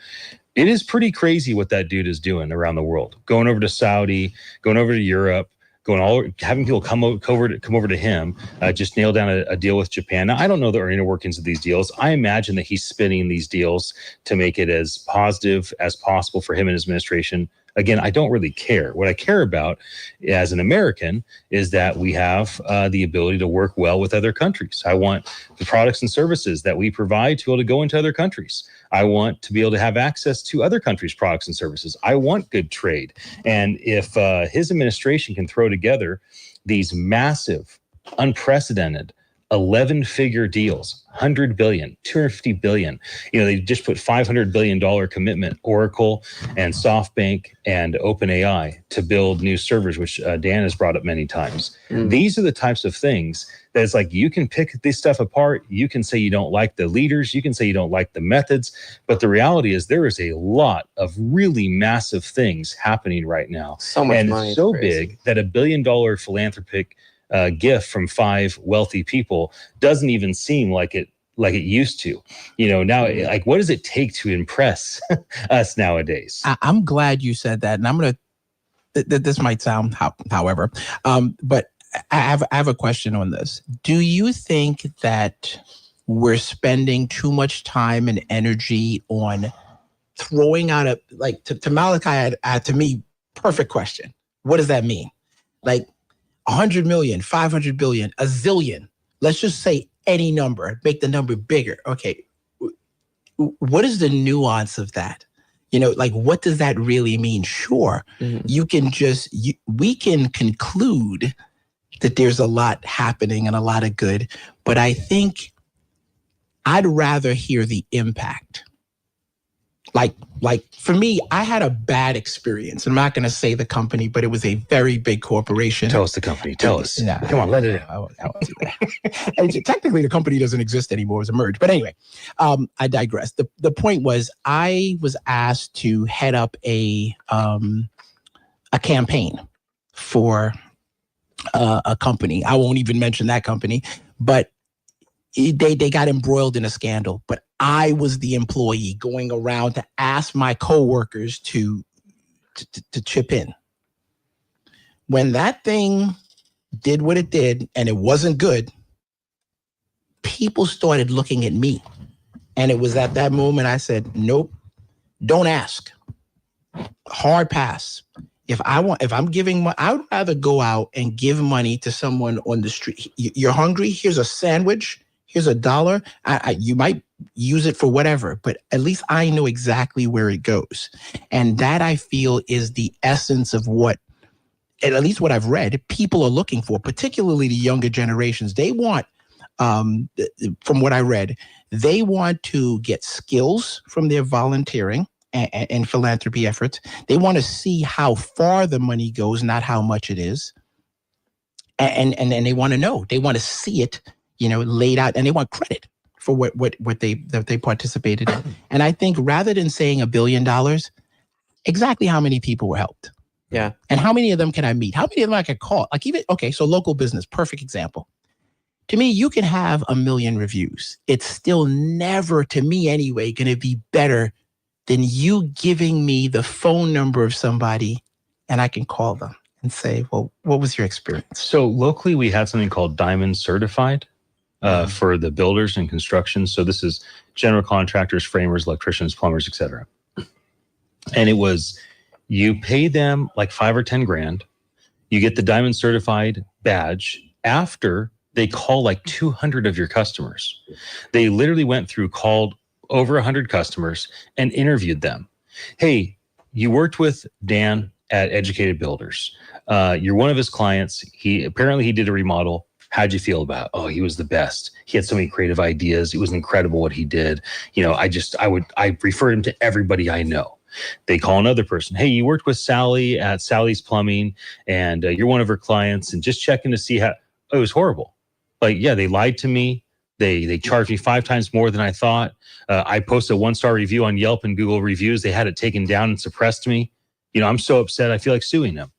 It is pretty crazy what that dude is doing around the world, going over to Saudi, going over to Europe, having people come over to him, just nail down a deal with Japan. Now, I don't know the inner workings of these deals. I imagine that he's spinning these deals to make it as positive as possible for him and his administration. Again, I don't really care. What I care about as an American is that we have the ability to work well with other countries. I want the products and services that we provide to be able to go into other countries. I want to be able to have access to other countries' products and services. I want good trade. And if his administration can throw together these massive, unprecedented 11-figure deals, 100 billion, 250 billion. They just put $500 billion commitment, Oracle and SoftBank and OpenAI, to build new servers, which Dan has brought up many times. These are the types of things that it's like you can pick this stuff apart. You can say you don't like the leaders. You can say you don't like the methods. But the reality is there is a lot of really massive things happening right now. So much money. And so big that $1 billion philanthropic gift from 5 wealthy people doesn't even seem like it used to. Now, like, what does it take to impress us nowadays? I'm glad you said that, and I'm gonna. This might sound, however, but I have a question on this. Do you think that we're spending too much time and energy on throwing out to Malakye? To me, perfect question. What does that mean? Like, 100 million, 500 billion, a zillion. Let's just say any number, make the number bigger. Okay. What is the nuance of that? What does that really mean? Sure. You can we can conclude that there's a lot happening and a lot of good, but I think I'd rather hear the impact. Like for me, I had a bad experience. I'm not going to say the company, but it was a very big corporation. Tell us the company. Tell us. No, Come on, let it in. I won't do that. And technically, the company doesn't exist anymore. It was a merge. But anyway, I digress. The point was, I was asked to head up a campaign for a company. I won't even mention that company, but they got embroiled in a scandal. But I was the employee going around to ask my coworkers to chip in. When that thing did what it did and it wasn't good, people started looking at me. And it was at that moment I said, nope, don't ask. Hard pass. If I'm giving money, I would rather go out and give money to someone on the street. You're hungry? Here's a sandwich. Here's $1. You might use it for whatever, but at least I know exactly where it goes. And that, I feel, is the essence of what, at least what I've read, people are looking for, particularly the younger generations. They want, from what I read, they want to get skills from their volunteering and philanthropy efforts. They want to see how far the money goes, not how much it is. And they want to know. They want to see it, laid out, and they want credit for what they participated in. And I think rather than saying $1 billion, exactly how many people were helped? Yeah. And how many of them can I meet? How many of them I could call? So local business, perfect example. To me, you can have 1 million reviews. It's still never, to me anyway, going to be better than you giving me the phone number of somebody and I can call them and say, well, what was your experience? So locally, we had something called Diamond Certified for the builders and construction. So this is general contractors, framers, electricians, plumbers, etc. And it was, you pay them like 5 or 10 grand. You get the Diamond Certified badge after they call like 200 of your customers. They literally went through, called over 100 customers and interviewed them. Hey, you worked with Dan at Educated Builders. You're one of his clients. He did a remodel. How'd you feel about it? Oh, he was the best. He had so many creative ideas. It was incredible what he did. I referred him to everybody I know. They call another person. Hey, you worked with Sally at Sally's Plumbing and you're one of her clients, and just checking to see how. Oh, it was horrible. Like, yeah, they lied to me. They charged me 5 times more than I thought. I posted a 1-star review on Yelp and Google reviews. They had it taken down and suppressed me. I'm so upset. I feel like suing them.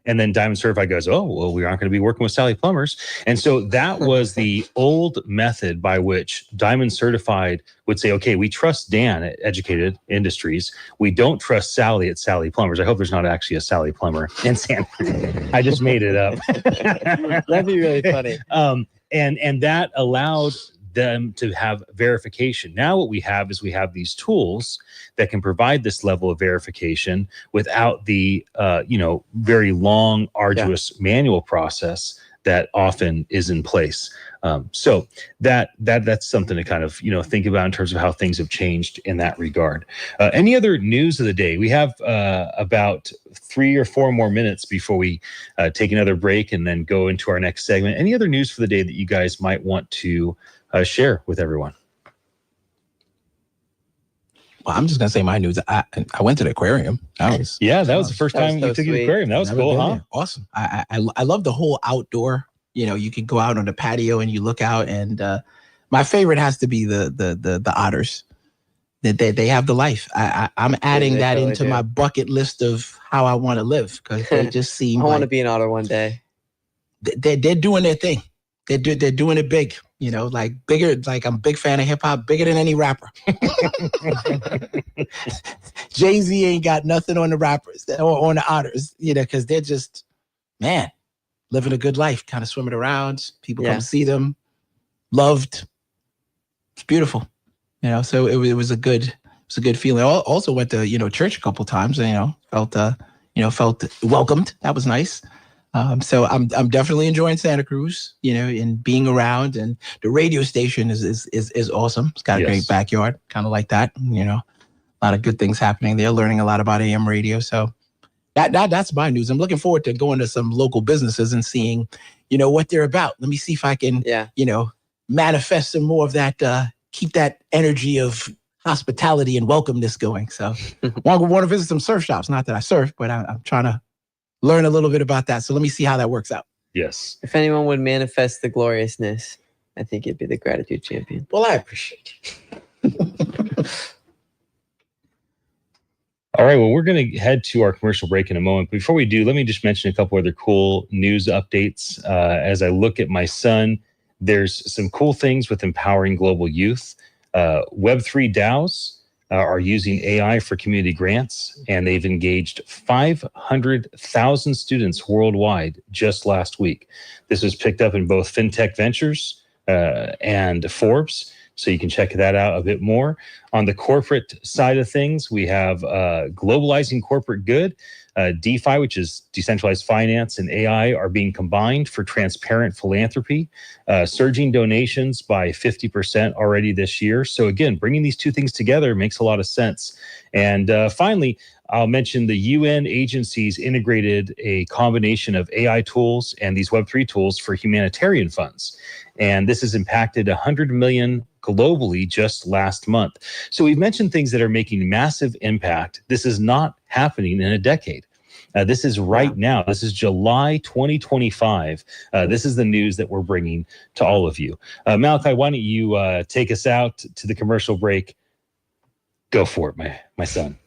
And then Diamond Certified goes, oh, well, we aren't going to be working with Sally Plumbers. And so that was the old method by which Diamond Certified would say, okay, we trust Dan at Educated Industries. We don't trust Sally at Sally Plumbers. I hope there's not actually a Sally Plumber in San Francisco. I just made it up. That'd be really funny. And that allowed them to have verification. Now what we have is we have these tools that can provide this level of verification without the very long, arduous manual process that often is in place. So that's something to kind of think about in terms of how things have changed in that regard. Any other news of the day? We have about 3 or 4 more minutes before we take another break and then go into our next segment. Any other news for the day that you guys might want to share with everyone? Well, I'm just gonna say my news. I went to the aquarium. That was the first time so you took you to the sweet. aquarium. That was cool, huh? Awesome. I love the whole outdoor. You can go out on the patio and you look out, and my favorite has to be the otters. That they have the life. I'm adding they that totally into do. my bucket list of how I want to live, because they just seem. I want to be an otter one day. They're doing their thing. They're doing it big. Like bigger. Like I'm a big fan of hip hop, bigger than any rapper. Jay-Z ain't got nothing on the rappers or on the otters, because they're just, man, living a good life, kind of swimming around. People come see them, loved. It's beautiful, So it was a good feeling. I also went to church a couple times. Felt welcomed. That was nice. So I'm definitely enjoying Santa Cruz, and being around. And the radio station is awesome. It's got a great backyard, kind of like that. A lot of good things happening there. Learning a lot about AM radio. So that's my news. I'm looking forward to going to some local businesses and seeing, what they're about. Let me see if I can, manifest some more of that. Keep that energy of hospitality and welcomeness going. So want to visit some surf shops. Not that I surf, but I'm trying to learn a little bit about that. So let me see how that works out. Yes. If anyone would manifest the gloriousness, I think it'd be the gratitude champion. Well, I appreciate you. All right. Well, we're going to head to our commercial break in a moment. Before we do, let me just mention a couple other cool news updates. As I look at my son, there's some cool things with empowering global youth. Web3 DAOs are using AI for community grants, and they've engaged 500,000 students worldwide just last week. This was picked up in both FinTech Ventures and Forbes, so you can check that out a bit more. On the corporate side of things, we have globalizing corporate good. DeFi, which is decentralized finance, and AI are being combined for transparent philanthropy, surging donations by 50% already this year. So again, bringing these two things together makes a lot of sense. And finally, I'll mention the UN agencies integrated a combination of AI tools and these Web3 tools for humanitarian funds. And this has impacted 100 million globally just last month. So we've mentioned things that are making massive impact. This is not happening in a decade. This is right now. This is July 2025. This is the news that we're bringing to all of you. Malakye, why don't you take us out to the commercial break? Go for it, my son.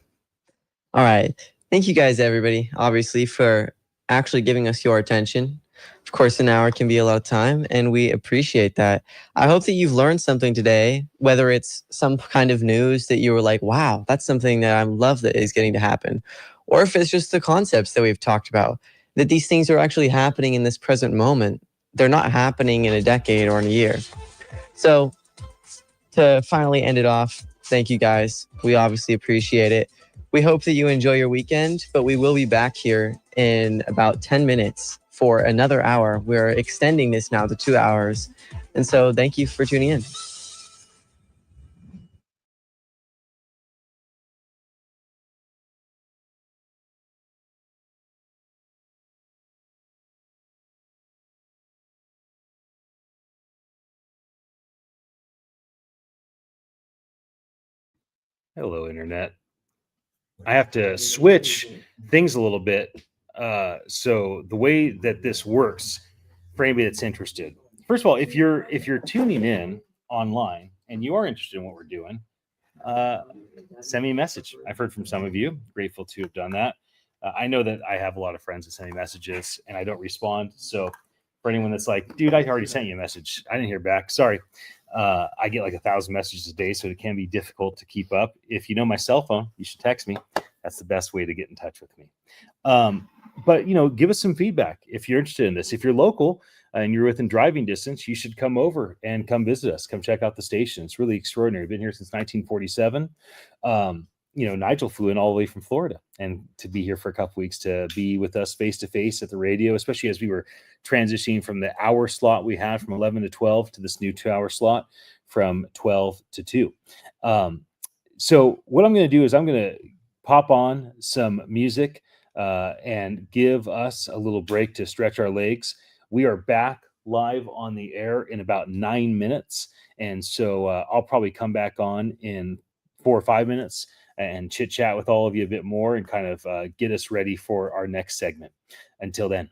All right. Thank you guys, everybody, obviously, for actually giving us your attention. Of course, an hour can be a lot of time, and we appreciate that. I hope that you've learned something today, whether it's some kind of news that you were like, wow, that's something that I love that is getting to happen. Or if it's just the concepts that we've talked about, that these things are actually happening in this present moment. They're not happening in a decade or in a year. So to finally end it off, thank you guys. We obviously appreciate it. We hope that you enjoy your weekend, but we will be back here in about 10 minutes for another hour. We're extending this now to 2 hours. And so thank you for tuning in. Hello, Internet. I have to switch things a little bit. So the way that this works, for anybody that's interested, first of all, if you're tuning in online and you are interested in what we're doing, send me a message. I've heard from some of you. Grateful to have done that. I know that I have a lot of friends that send me messages and I don't respond. So for anyone that's like, dude, I already sent you a message, I didn't hear back, sorry. I get like 1,000 messages a day, so it can be difficult to keep up. If you know my cell phone, you should text me. That's the best way to get in touch with me. But give us some feedback if you're interested in this. If you're local and you're within driving distance, you should come over and come visit us. Come check out the station. It's really extraordinary. Been here since 1947. Nigel flew in all the way from Florida and to be here for a couple weeks to be with us face to face at the radio, especially as we were transitioning from the hour slot we had from 11 to 12 to this new 2-hour slot from 12 to 2. So what I'm going to do is I'm going to pop on some music and give us a little break to stretch our legs. We are back live on the air in about 9 minutes. And so I'll probably come back on in 4 or 5 minutes and chit chat with all of you a bit more and kind of get us ready for our next segment. Until then.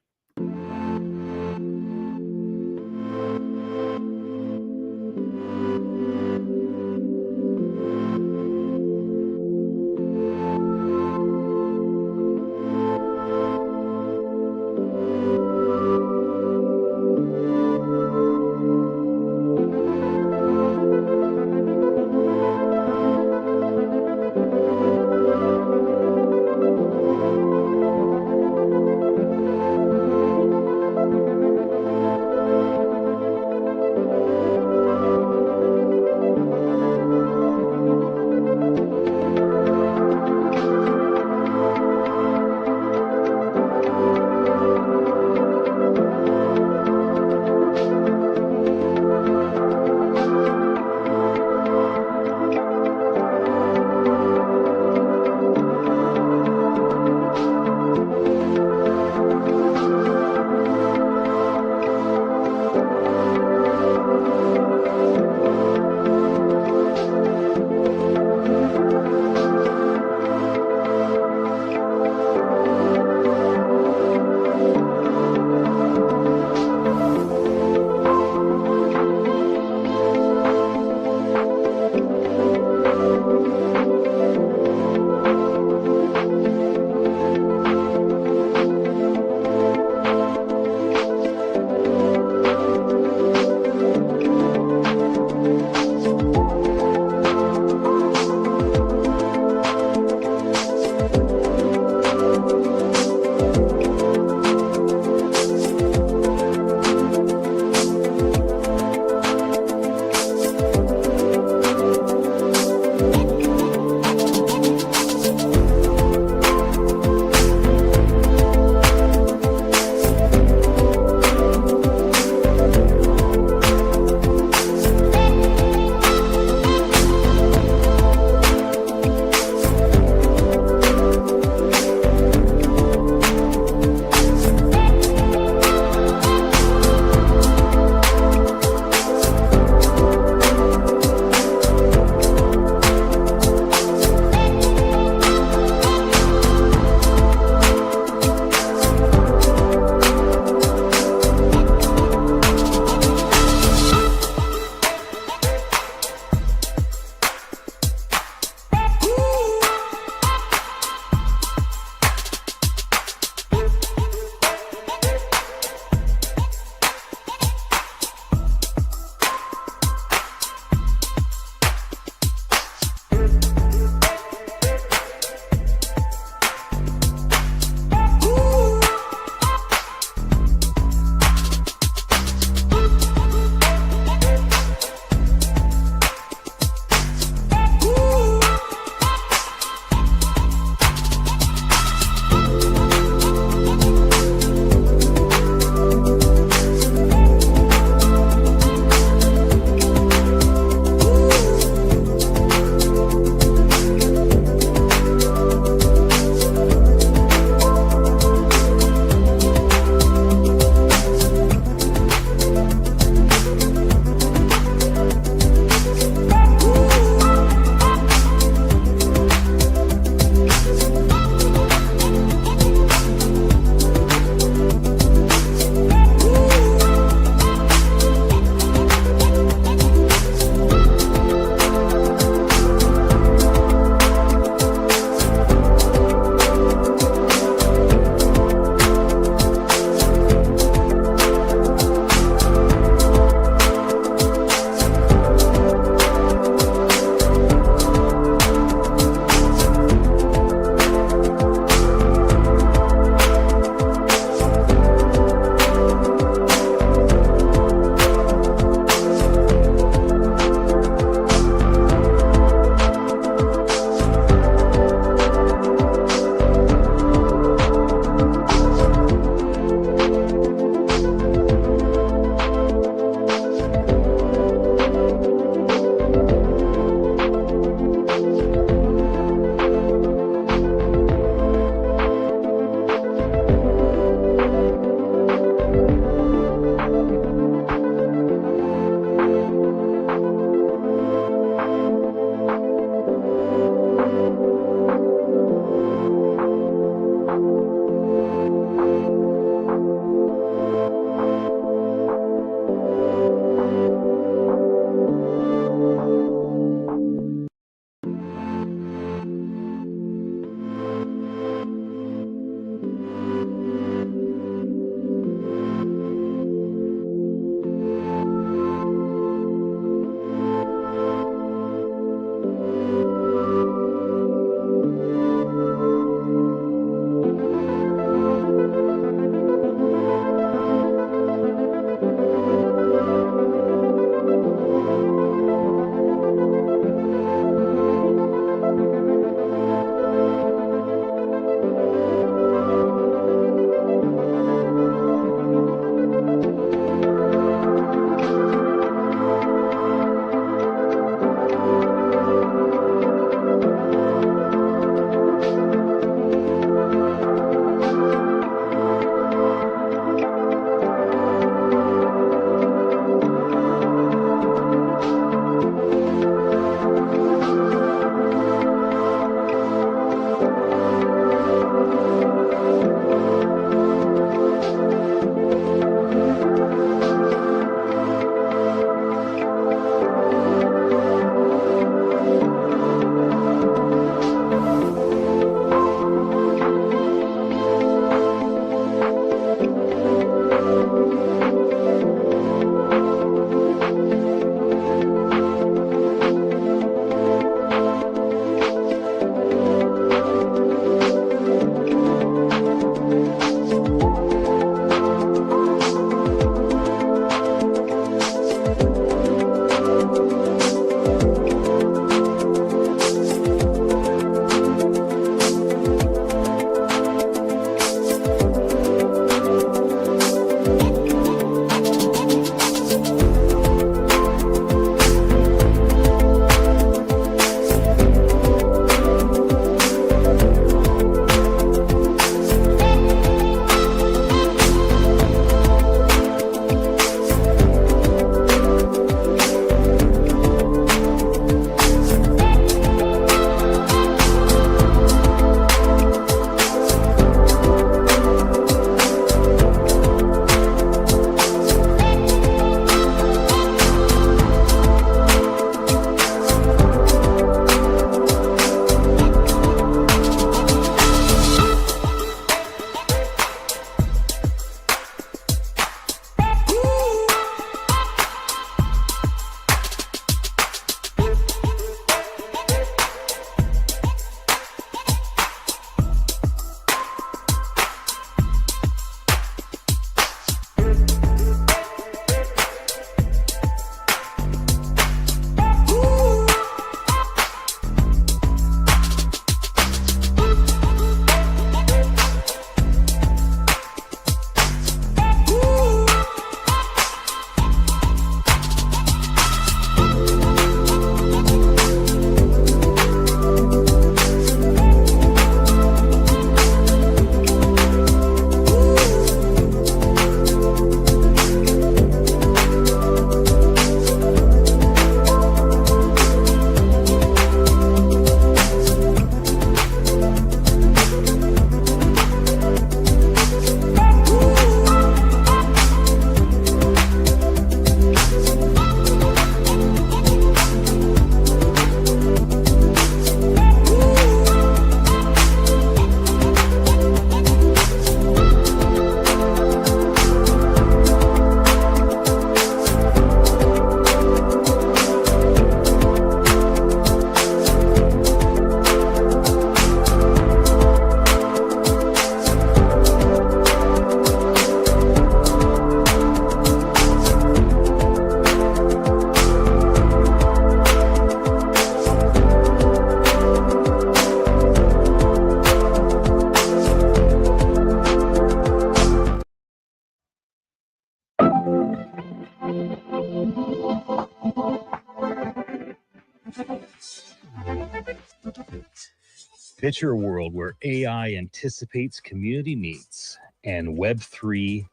Picture a world where AI anticipates community needs and Web3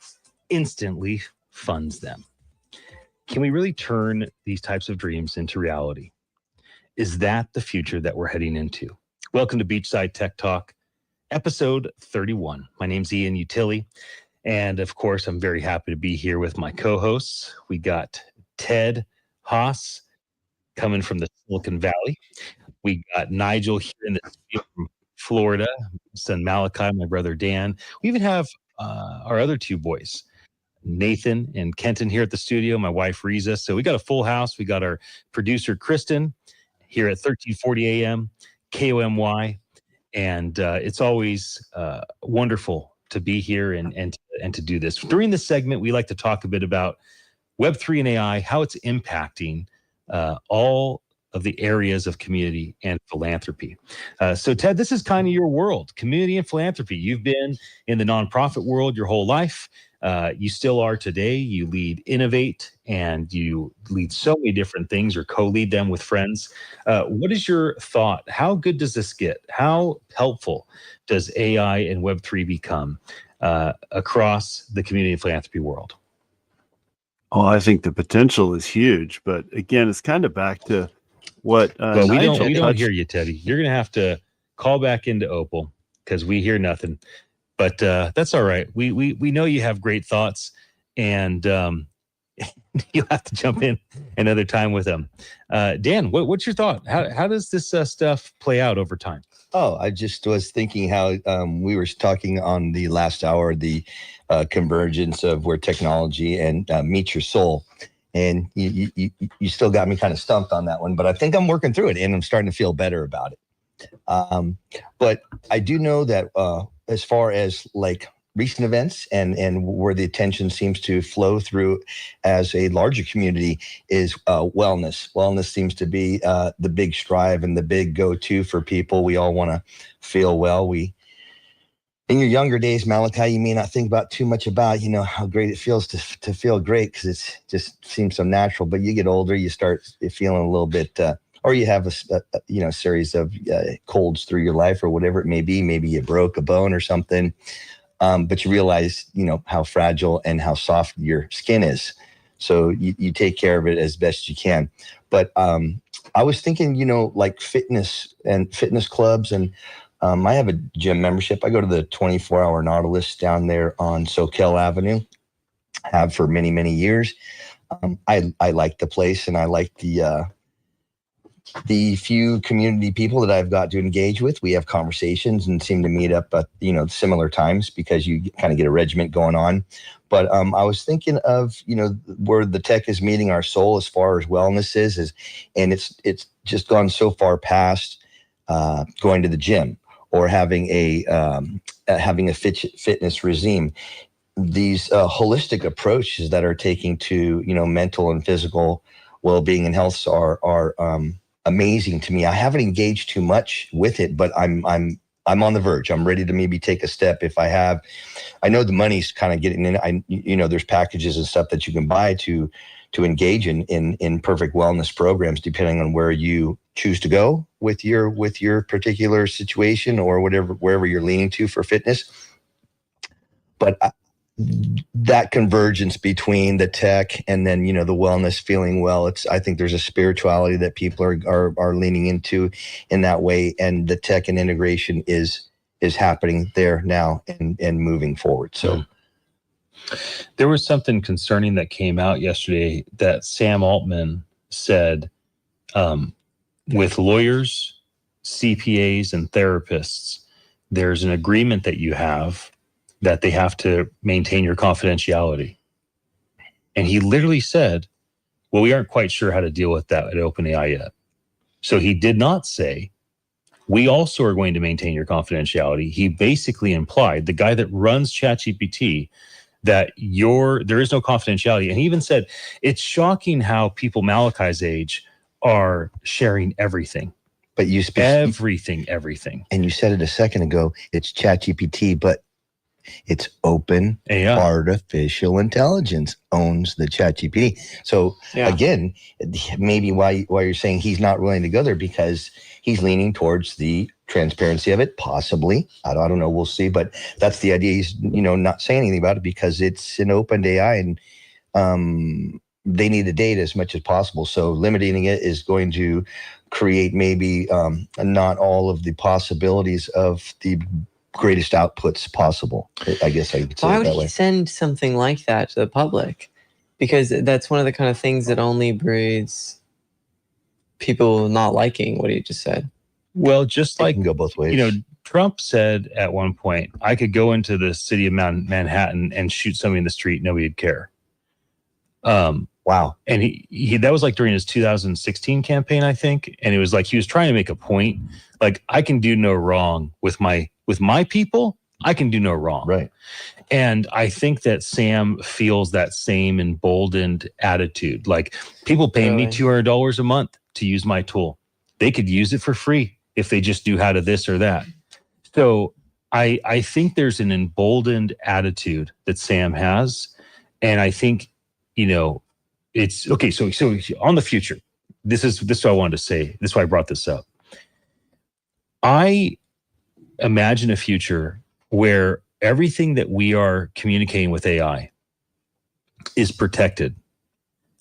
instantly funds them. Can we really turn these types of dreams into reality? Is that the future that we're heading into? Welcome to Beachside Tech Talk, episode 31. My name's Ian Utile, and of course, I'm very happy to be here with my co-hosts. We got Ted Hahs coming from the Silicon Valley. We got Nigel here in the studio from Florida, son Malakye, my brother Dan. We even have our other two boys, Nathan and Kenton, here at the studio, my wife Riza. So we got a full house. We got our producer Kristen here at 1340 AM, KOMY. And it's always wonderful to be here and to do this. During this segment, we like to talk a bit about Web3 and AI, how it's impacting all of the areas of community and philanthropy. So Ted, this is kind of your world, community and philanthropy. You've been in the nonprofit world your whole life. You still are today. You lead Innovate, and you lead so many different things or co-lead them with friends. What is your thought? How good does this get? How helpful does AI and Web3 become across the community and philanthropy world? Oh, I think the potential is huge, but again, it's kind of back to what well, we Nigel don't hear you, Teddy. You're going to have to call back into Opal because we hear nothing. But that's all right. We know you have great thoughts, and you'll have to jump in another time with them. Dan, what's your thought? How does this stuff play out over time? Oh, I just was thinking how we were talking on the last hour, the convergence of where technology and meets your soul. And you still got me kind of stumped on that one, but I think I'm working through it and I'm starting to feel better about it. But I do know that as far as like recent events and where the attention seems to flow through as a larger community is wellness. Wellness seems to be the big strive and the big go-to for people. We all want to feel well. In your younger days, Malakye, you may not think about too much about, how great it feels to feel great because it just seems so natural. But you get older, you start feeling a little bit, or you have a series of colds through your life or whatever it may be. Maybe you broke a bone or something, but you realize, how fragile and how soft your skin is. So you take care of it as best you can. But I was thinking, like fitness and fitness clubs and I have a gym membership. I go to the 24-hour Nautilus down there on Soquel Avenue. Have for many, many years. I like the place, and I like the few community people that I've got to engage with. We have conversations and seem to meet up at similar times because you kind of get a regiment going on. But I was thinking of where the tech is meeting our soul as far as wellness is, and it's just gone so far past going to the gym or having a fitness regime. These holistic approaches that are taking to mental and physical well-being and health are amazing to me. I haven't engaged too much with it, but I'm on the verge. I'm ready to maybe take a step if I have. I know the money's kind of getting in. There's packages and stuff that you can buy to engage in perfect wellness programs, depending on where you choose to go with your particular situation or wherever you're leaning to for fitness. But that convergence between the tech and then the wellness, feeling well, I think there's a spirituality that people are leaning into in that way, and the tech and integration is happening there now and moving forward. So there was something concerning that came out yesterday that Sam Altman said, with lawyers, CPAs, and therapists, there's an agreement that you have that they have to maintain your confidentiality. And he literally said, well, we aren't quite sure how to deal with that at OpenAI yet. So he did not say, we also are going to maintain your confidentiality. He basically implied, the guy that runs ChatGPT, that there is no confidentiality. And he even said, it's shocking how people Malakye's age are sharing everything. But everything. And you said it a second ago, it's ChatGPT, but It's open AI. artificial intelligence owns the ChatGPT. So again, maybe why you're saying he's not willing to go there, because he's leaning towards the transparency of it, possibly. I don't know. We'll see. But that's the idea. He's, not saying anything about it because it's an open AI, and they need the data as much as possible. So limiting it is going to create maybe not all of the possibilities of the greatest outputs possible. I guess I could say Why it would that he way. send something like that to the public? Because that's one of the kind of things that only breeds people not liking what he just said. Well, just It like, can go both ways. Trump said at one point, I could go into the city of Manhattan and shoot somebody in the street. Nobody would care. Wow. And he that was like during his 2016 campaign, I think. And it was like, he was trying to make a point. Like, I can do no wrong with my people. I can do no wrong. Right. And I think that Sam feels that same emboldened attitude. Like, people paying me $200 a month to use my tool. They could use it for free if they just knew how to this or that. So I think there's an emboldened attitude that Sam has. And I think, it's okay. So on the future, this is what I wanted to say. This is why I brought this up. I imagine a future where everything that we are communicating with AI is protected,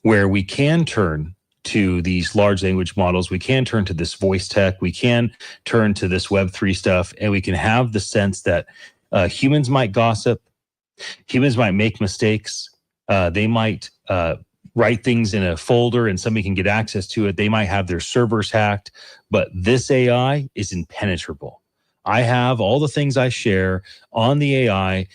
where we can turn to these large language models, we can turn to this voice tech, we can turn to this Web3 stuff, and we can have the sense that humans might gossip, humans might make mistakes, they might write things in a folder and somebody can get access to it, they might have their servers hacked, but this AI is impenetrable. I have all the things I share on the AI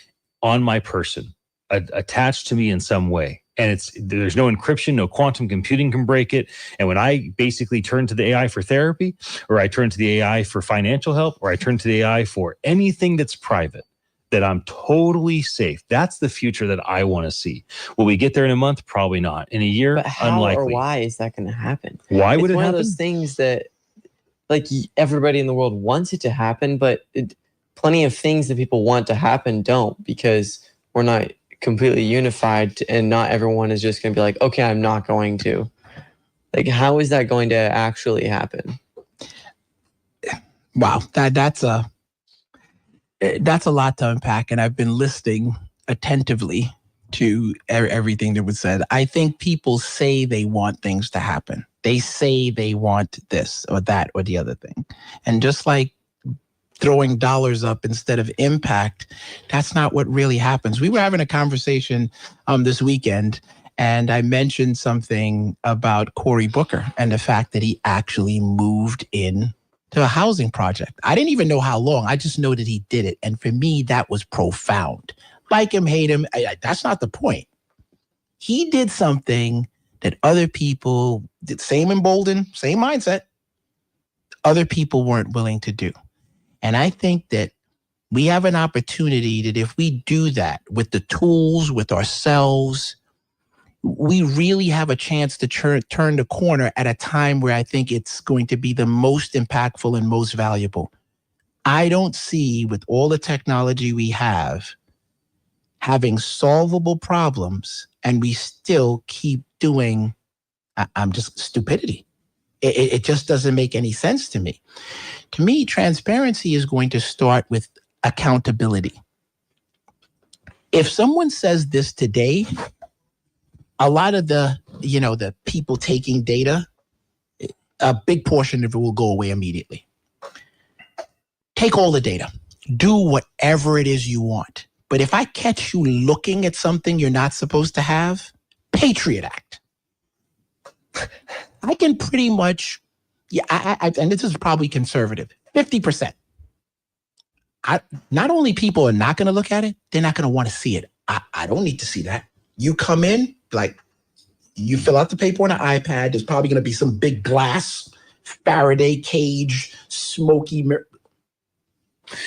on my person, attached to me in some way. And there's no encryption, no quantum computing can break it. And when I basically turn to the AI for therapy, or I turn to the AI for financial help, or I turn to the AI for anything that's private, that I'm totally safe. That's the future that I want to see. Will we get there in a month? Probably not. In a year? But how unlikely. or why is that going to happen? Why would it happen? It's one of those things that, like, everybody in the world wants it to happen, but plenty of things that people want to happen don't, because we're not completely unified, and not everyone is just going to be like, okay, I'm not going to. Like, how is that going to actually happen? Wow, that's a lot to unpack, and I've been listening attentively to everything that was said. I think people say they want things to happen. They say they want this or that or the other thing. And just like throwing dollars up instead of impact, that's not what really happens. We were having a conversation this weekend, and I mentioned something about Cory Booker and the fact that he actually moved in to a housing project. I didn't even know how long. I just know that he did it. And for me, that was profound. Like him, hate him, that's not the point. He did something that other people did, same emboldened, same mindset, other people weren't willing to do. And I think that we have an opportunity that if we do that with the tools, with ourselves, we really have a chance to turn the corner at a time where I think it's going to be the most impactful and most valuable. I don't see, with all the technology we have, having solvable problems, and we still keep doing, I'm just stupidity. It just doesn't make any sense to me. To me, transparency is going to start with accountability. If someone says this today, a lot of the people taking data, a big portion of it will go away immediately. Take all the data. Do whatever it is you want. But if I catch you looking at something you're not supposed to have, Patriot Act. I can pretty much, and this is probably conservative, 50%. Not only people are not going to look at it, they're not going to want to see it. I don't need to see that. You come in, like, you fill out the paper on an iPad. There's probably going to be some big glass, Faraday cage, smoky mirror.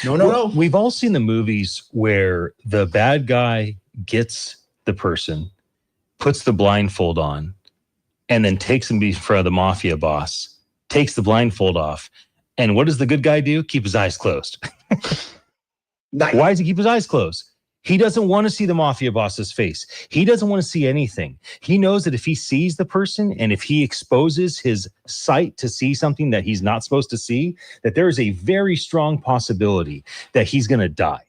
No. We've all seen the movies where the bad guy gets the person, puts the blindfold on, and then takes him in front of the mafia boss, takes the blindfold off. And what does the good guy do? Keep his eyes closed. Why does he keep his eyes closed? He doesn't want to see the mafia boss's face. He doesn't want to see anything. He knows that if he sees the person and if he exposes his sight to see something that he's not supposed to see, that there is a very strong possibility that he's going to die.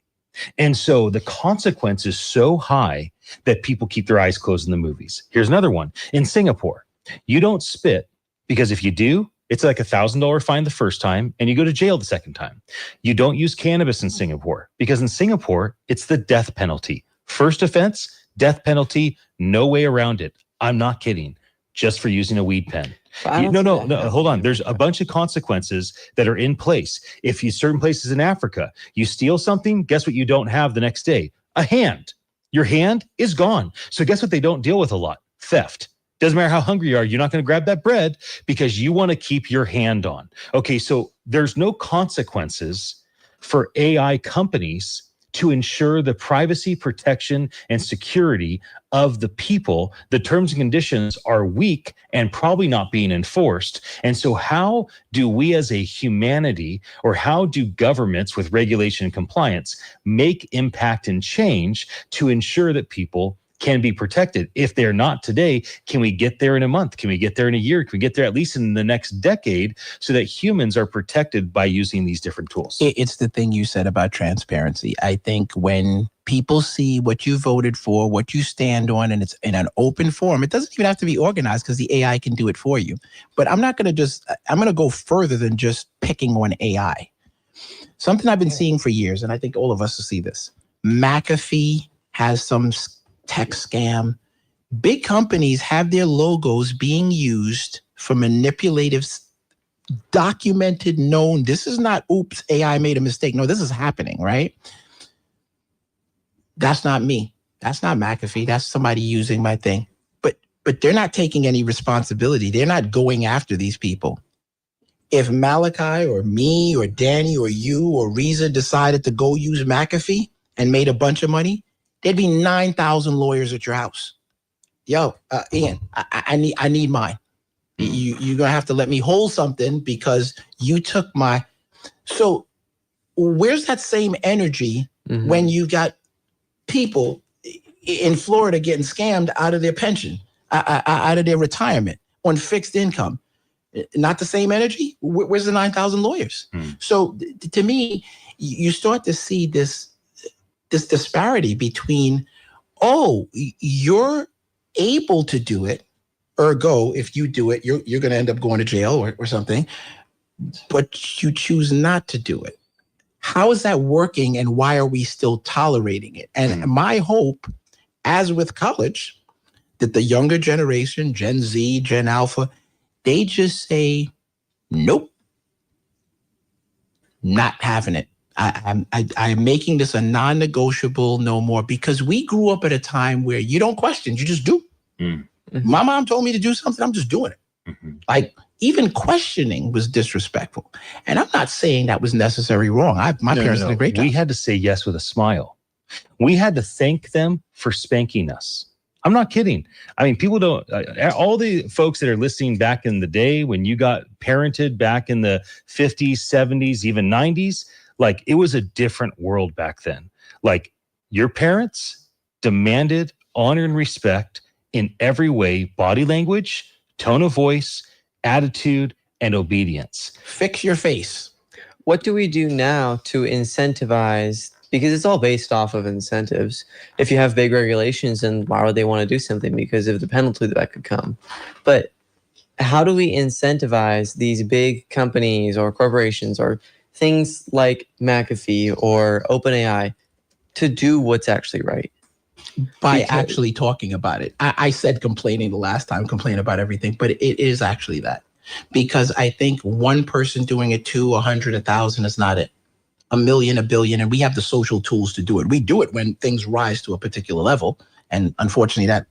And so the consequence is so high that people keep their eyes closed in the movies. Here's another one. In Singapore, you don't spit because if you do, it's like $1,000 fine the first time and you go to jail the second time. You don't use cannabis in Singapore because in Singapore, it's the death penalty. First offense, death penalty, no way around it. I'm not kidding. Just for using a weed pen. No, hold on. There's a bunch of consequences that are in place. If you certain places in Africa, you steal something, guess what you don't have the next day? A hand. Your hand is gone. So guess what they don't deal with a lot? Theft. Doesn't matter how hungry you are, you're not going to grab that bread because you want to keep your hand on. Okay, so there's no consequences for AI companies to ensure the privacy, protection, and security of the people. The terms and conditions are weak and probably not being enforced. And so how do we as a humanity, or how do governments with regulation and compliance make impact and change to ensure that people can be protected? If they're not today, can we get there in a month? Can we get there in a year? Can we get there at least in the next decade so that humans are protected by using these different tools? It's the thing you said about transparency. I think when people see what you voted for, what you stand on, and it's in an open forum, it doesn't even have to be organized because the AI can do it for you. But I'm going to go further than just picking on AI. Something I've been seeing for years, and I think all of us will see this. McAfee has some tech scam. Big companies have their logos being used for manipulative, documented, known. This is not, oops, AI made a mistake. No, this is happening, right? That's not me. That's not McAfee. That's somebody using my thing. But they're not taking any responsibility. They're not going after these people. If Malakye or me or Danny or you or Reza decided to go use McAfee and made a bunch of money, there'd be 9,000 lawyers at your house. Yo, Ian, I need mine. You're gonna have to let me hold something because you took my. So where's that same energy when you got people in Florida getting scammed out of their pension, out of their retirement on fixed income? Not the same energy? Where's the 9,000 lawyers? So to me, you start to see this disparity between, oh, you're able to do it, ergo, if you do it, you're going to end up going to jail or something, but you choose not to do it. How is that working, and why are we still tolerating it? And my hope, as with college, that the younger generation, Gen Z, Gen Alpha, they just say, nope, not having it. I'm making this a non-negotiable no more, because we grew up at a time where you don't question, you just do. My mom told me to do something, I'm just doing it. Like, even questioning was disrespectful. And I'm not saying that was necessarily wrong. My parents did a great job. We had to say yes with a smile. We had to thank them for spanking us. I'm not kidding. I mean, people don't, all the folks that are listening back in the day when you got parented back in the 50s, 70s, even 90s, like, it was a different world back then. Like, your parents demanded honor and respect in every way: body language, tone of voice, attitude, and obedience. Fix your face. What do we do now to incentivize? Because it's all based off of incentives. If you have big regulations, then why would they want to do something? Because of the penalty that could come. But how do we incentivize these big companies or corporations or things like McAfee or OpenAI to do what's actually right? By actually talking about it. I said complaining the last time, complain about everything, but it is actually that. Because I think one person doing it, 2, 100, 1,000 is not it. 1 million, 1 billion, and we have the social tools to do it. We do it when things rise to a particular level, and unfortunately that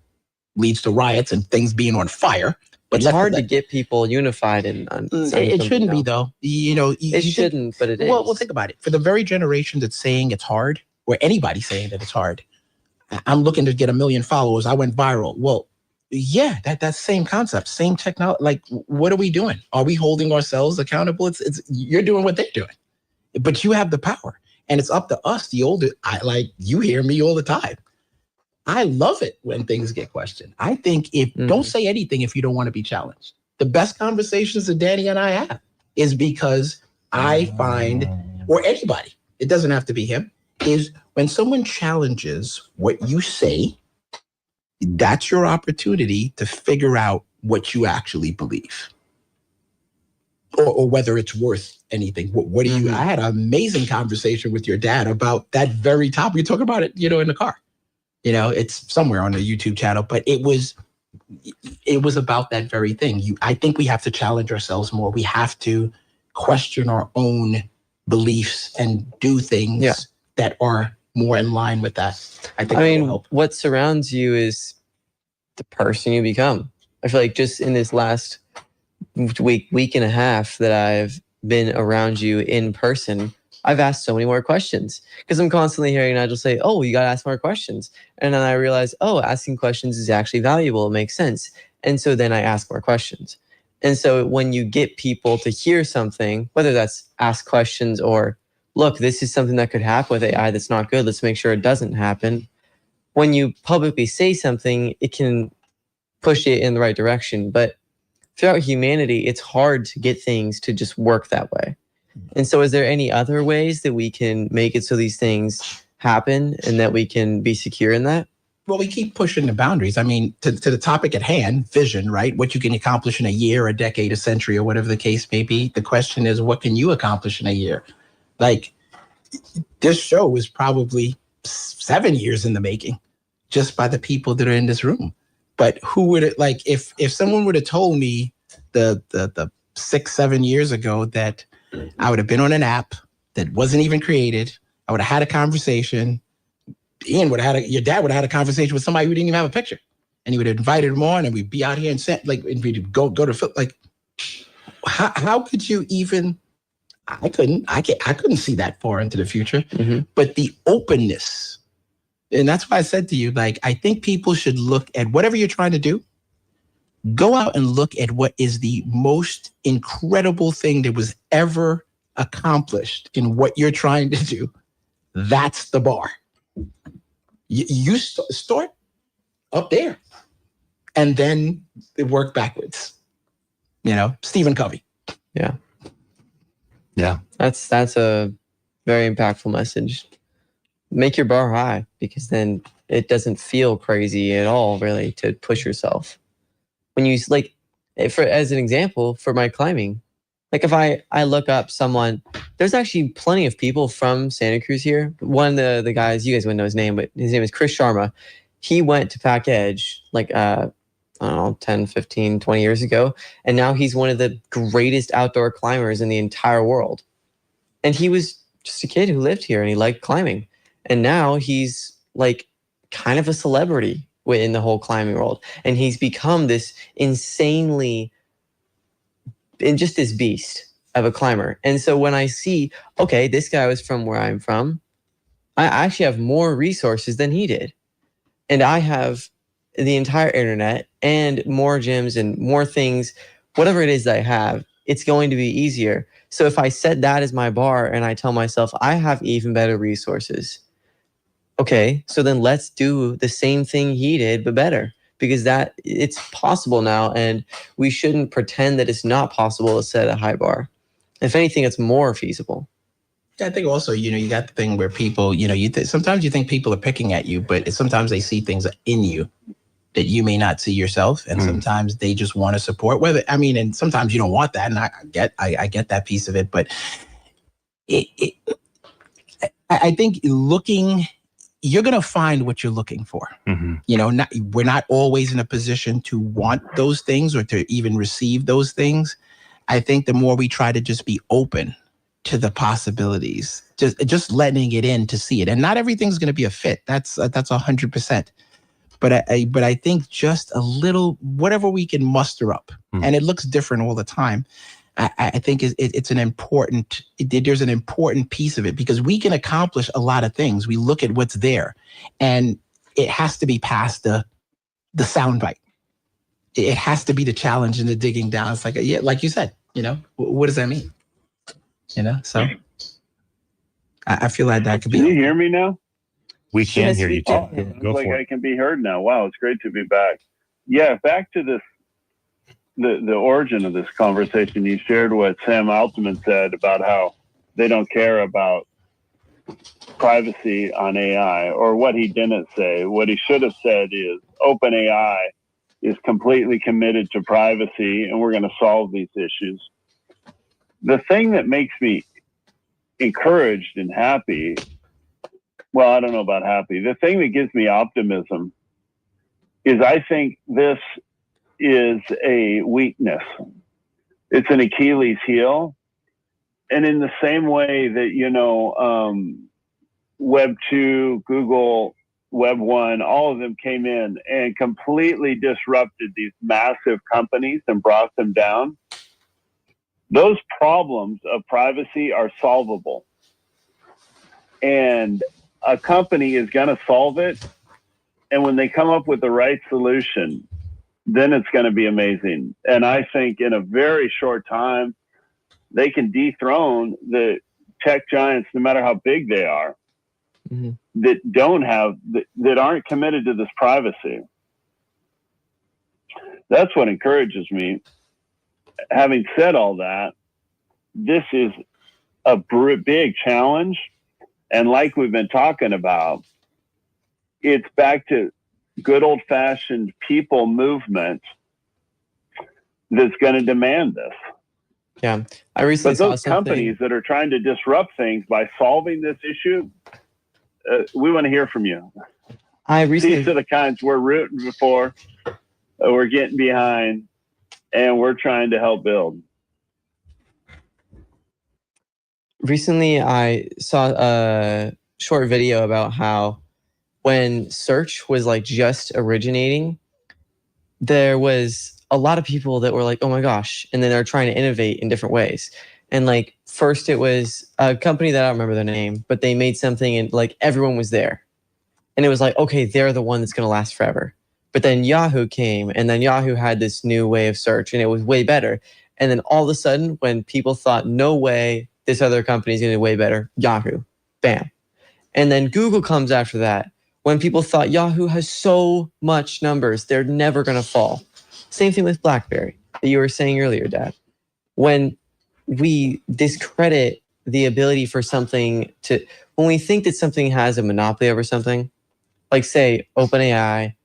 leads to riots and things being on fire. But it's hard to get people unified in. It shouldn't be, though. You know, it shouldn't, but it is. Well, think about it. For the very generation that's saying it's hard, or anybody saying that it's hard, I'm looking to get 1 million followers. I went viral. Well, yeah, that's same concept, same technology. Like, what are we doing? Are we holding ourselves accountable? It's you're doing what they're doing, but you have the power. And it's up to us, the older, you hear me all the time. I love it when things get questioned. I think don't say anything if you don't want to be challenged. The best conversations that Danny and I have is because I find, or anybody, it doesn't have to be him, is when someone challenges what you say, that's your opportunity to figure out what you actually believe. Or whether it's worth anything. What do you, I had an amazing conversation with your dad about that very topic. We talk about it, in the car. It's somewhere on the YouTube channel, but it was about that very thing. I think we have to challenge ourselves more. We have to question our own beliefs and do things that are more in line with that. I think what surrounds you is the person you become. I feel like just in this last week and a half that I've been around you in person, I've asked so many more questions because I'm constantly hearing Nigel say, oh, you got to ask more questions. And then I realize, oh, asking questions is actually valuable. It makes sense. And so then I ask more questions. And so when you get people to hear something, whether that's ask questions or, look, this is something that could happen with AI that's not good, let's make sure it doesn't happen. When you publicly say something, it can push it in the right direction. But throughout humanity, it's hard to get things to just work that way. And so is there any other ways that we can make it so these things happen and that we can be secure in that? Well, we keep pushing the boundaries. I mean, to the topic at hand, vision, right? What you can accomplish in a year, a decade, a century, or whatever the case may be. The question is, what can you accomplish in a year? Like, this show is probably 7 years in the making just by the people that are in this room. But who would it, like, if someone would have told me the 6-7 years ago that I would have been on an app that wasn't even created, I would have had a conversation. Your dad would have had a conversation with somebody who didn't even have a picture, and he would have invited him on, and we'd be out here and we'd go to like, how could you even? I couldn't see that far into the future, but the openness, and that's why I said to you, like, I think people should look at whatever you're trying to do. Go out and look at what is the most incredible thing that was ever accomplished in what you're trying to do. That's the bar. You start up there and then work backwards. Stephen Covey. Yeah. Yeah. That's a very impactful message. Make your bar high, because then it doesn't feel crazy at all, really, to push yourself. When you, like, as an example, for my climbing, like if I look up someone, there's actually plenty of people from Santa Cruz here. One of the guys, you guys wouldn't know his name, but his name is Chris Sharma. He went to Pack Edge like, I don't know, 10, 15, 20 years ago. And now he's one of the greatest outdoor climbers in the entire world. And he was just a kid who lived here and he liked climbing. And now he's like kind of a celebrity within the whole climbing world. And he's become this insanely, and just this beast of a climber. And so when I see, okay, this guy was from where I'm from, I actually have more resources than he did. And I have the entire internet and more gyms and more things, whatever it is that I have, it's going to be easier. So if I set that as my bar and I tell myself, I have even better resources. Okay, so then let's do the same thing he did, but better, because that it's possible now. And we shouldn't pretend that it's not possible to set a high bar. If anything, it's more feasible. I think also, you got the thing where people, sometimes you think people are picking at you, but sometimes they see things in you that you may not see yourself. And sometimes they just want to support, and sometimes you don't want that. And I get that piece of it, but I think you're going to find what you're looking for. We're not always in a position to want those things or to even receive those things. I think the more we try to just be open to the possibilities, just letting it in to see it. And not everything's going to be a fit. That's 100%. But I think just a little, whatever we can muster up, and it looks different all the time. I think it's an important, there's an important piece of it, because we can accomplish a lot of things. We look at what's there, and it has to be past the soundbite. It has to be the challenge and the digging down. It's like, like you said, what does that mean? So I feel like that could be. Can you hear me now? We can Yes, hear we you, can. Ted. It's Go like for I it. can be heard now. Wow, it's great to be back. Yeah, back to this, the origin of this conversation. You shared what Sam Altman said about how they don't care about privacy on AI, or what he didn't say. What he should have said is OpenAI is completely committed to privacy, and we're going to solve these issues. The thing that makes me encouraged and happy, well, I don't know about happy. The thing that gives me optimism is I think this is a weakness. It's an Achilles heel. And in the same way that, Web 2, Google, Web 1, all of them came in and completely disrupted these massive companies and brought them down. Those problems of privacy are solvable. And a company is going to solve it. And when they come up with the right solution, then it's going to be amazing. And I think in a very short time, they can dethrone the tech giants, no matter how big they are, that aren't committed to this privacy. That's what encourages me. Having said all that, this is a big challenge. And like we've been talking about, it's back to good old fashioned people movement that's going to demand this. Yeah, I recently But saw those something. companies that are trying to disrupt things by solving this issue, we want to hear from you. I These recently are the kinds we're rooting for, we're getting behind, and we're trying to help build. Recently, I saw a short video about how when search was like just originating, there was a lot of people that were like, oh my gosh. And then they're trying to innovate in different ways. And like, first it was a company that I don't remember their name, but they made something and like everyone was there. And it was like, okay, they're the one that's going to last forever. But then Yahoo came, and then Yahoo had this new way of search, and it was way better. And then all of a sudden, when people thought, no way, this other company is going to be way better, Yahoo, bam. And then Google comes after that. When people thought Yahoo has so much numbers, they're never going to fall. Same thing with BlackBerry that you were saying earlier, Dad. When we discredit the ability for something to, when we think that something has a monopoly over something, like say OpenAI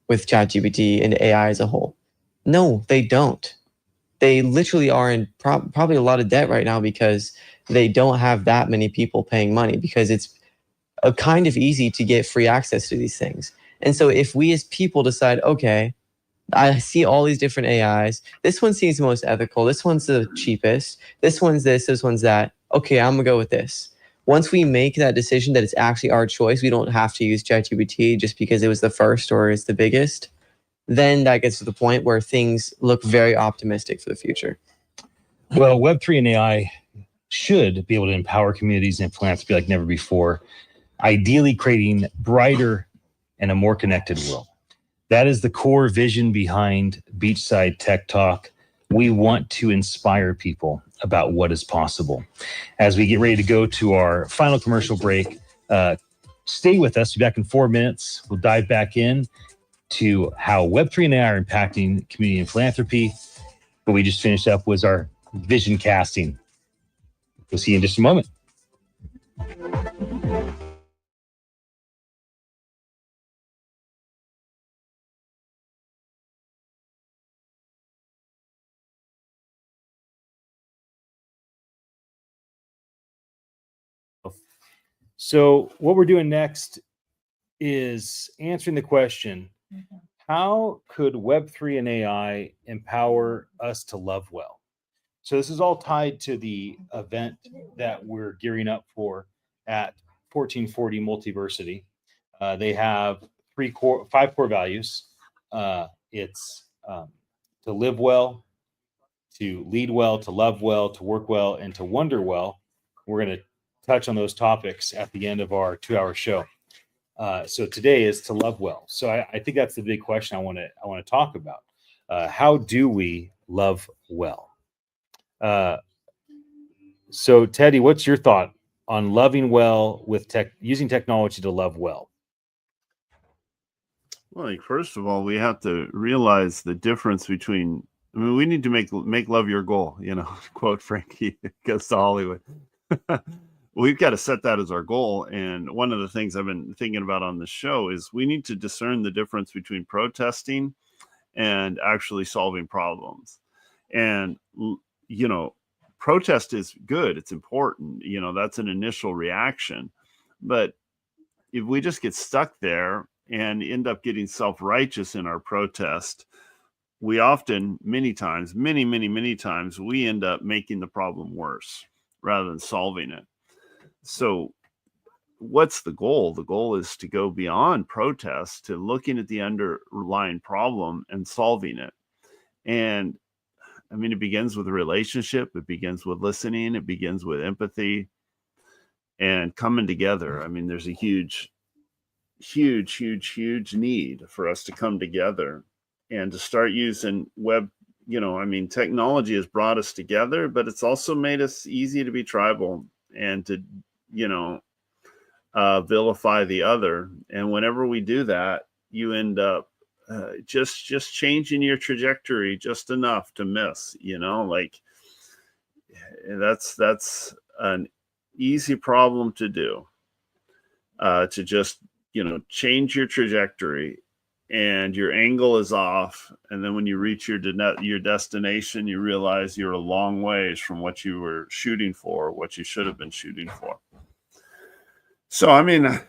with ChatGPT and AI as a whole. No, they don't. They literally are in probably a lot of debt right now because they don't have that many people paying money, because it's a kind of easy to get free access to these things. And so if we as people decide, okay, I see all these different AIs, this one seems the most ethical, this one's the cheapest, this one's this one's that, okay, I'm gonna go with this. Once we make that decision that it's actually our choice, we don't have to use ChatGPT just because it was the first or is the biggest, then that gets to the point where things look very optimistic for the future. Well, Web3 and AI should be able to empower communities and philanthropy like never before, ideally creating brighter and a more connected world. That is the core vision behind Beachside Tech Talk. We want to inspire people about what is possible. As we get ready to go to our final commercial break, stay with us. We'll be back in 4 minutes. We'll dive back in to how Web3 and AI are impacting community and philanthropy. What we just finished up was our vision casting. We'll see you in just a moment. So what we're doing next is answering the question, how could Web3 and AI empower us to love well? So this is all tied to the event that we're gearing up for at 1440 Multiversity. They have five core values. It's to live well, to lead well, to love well, to work well, and to wonder well. We're going to touch on those topics at the end of our 2-hour show. So today is to love well. So I think that's the big question I want to talk about. How do we love well? So Teddy, what's your thought on loving well with using technology to love well? Well, like, first of all, we have to realize the difference between, I mean, we need to make love your goal, quote Frankie goes to Hollywood. We've got to set that as our goal. And one of the things I've been thinking about on the show is we need to discern the difference between protesting and actually solving problems. And, protest is good. It's important. That's an initial reaction. But if we just get stuck there and end up getting self-righteous in our protest, we often, many times, we end up making the problem worse rather than solving it. So what's the goal? The goal is to go beyond protest to looking at the underlying problem and solving it. And I mean, it begins with a relationship. It begins with listening. It begins with empathy and coming together. I mean, there's a huge need for us to come together and to start using technology has brought us together, but it's also made us easy to be tribal and to, vilify the other. And whenever we do that, you end up just changing your trajectory just enough to miss, that's an easy problem to do, to just, change your trajectory and your angle is off. And then when you reach your destination, you realize you're a long ways from what you were shooting for, what you should have been shooting for. So, I mean,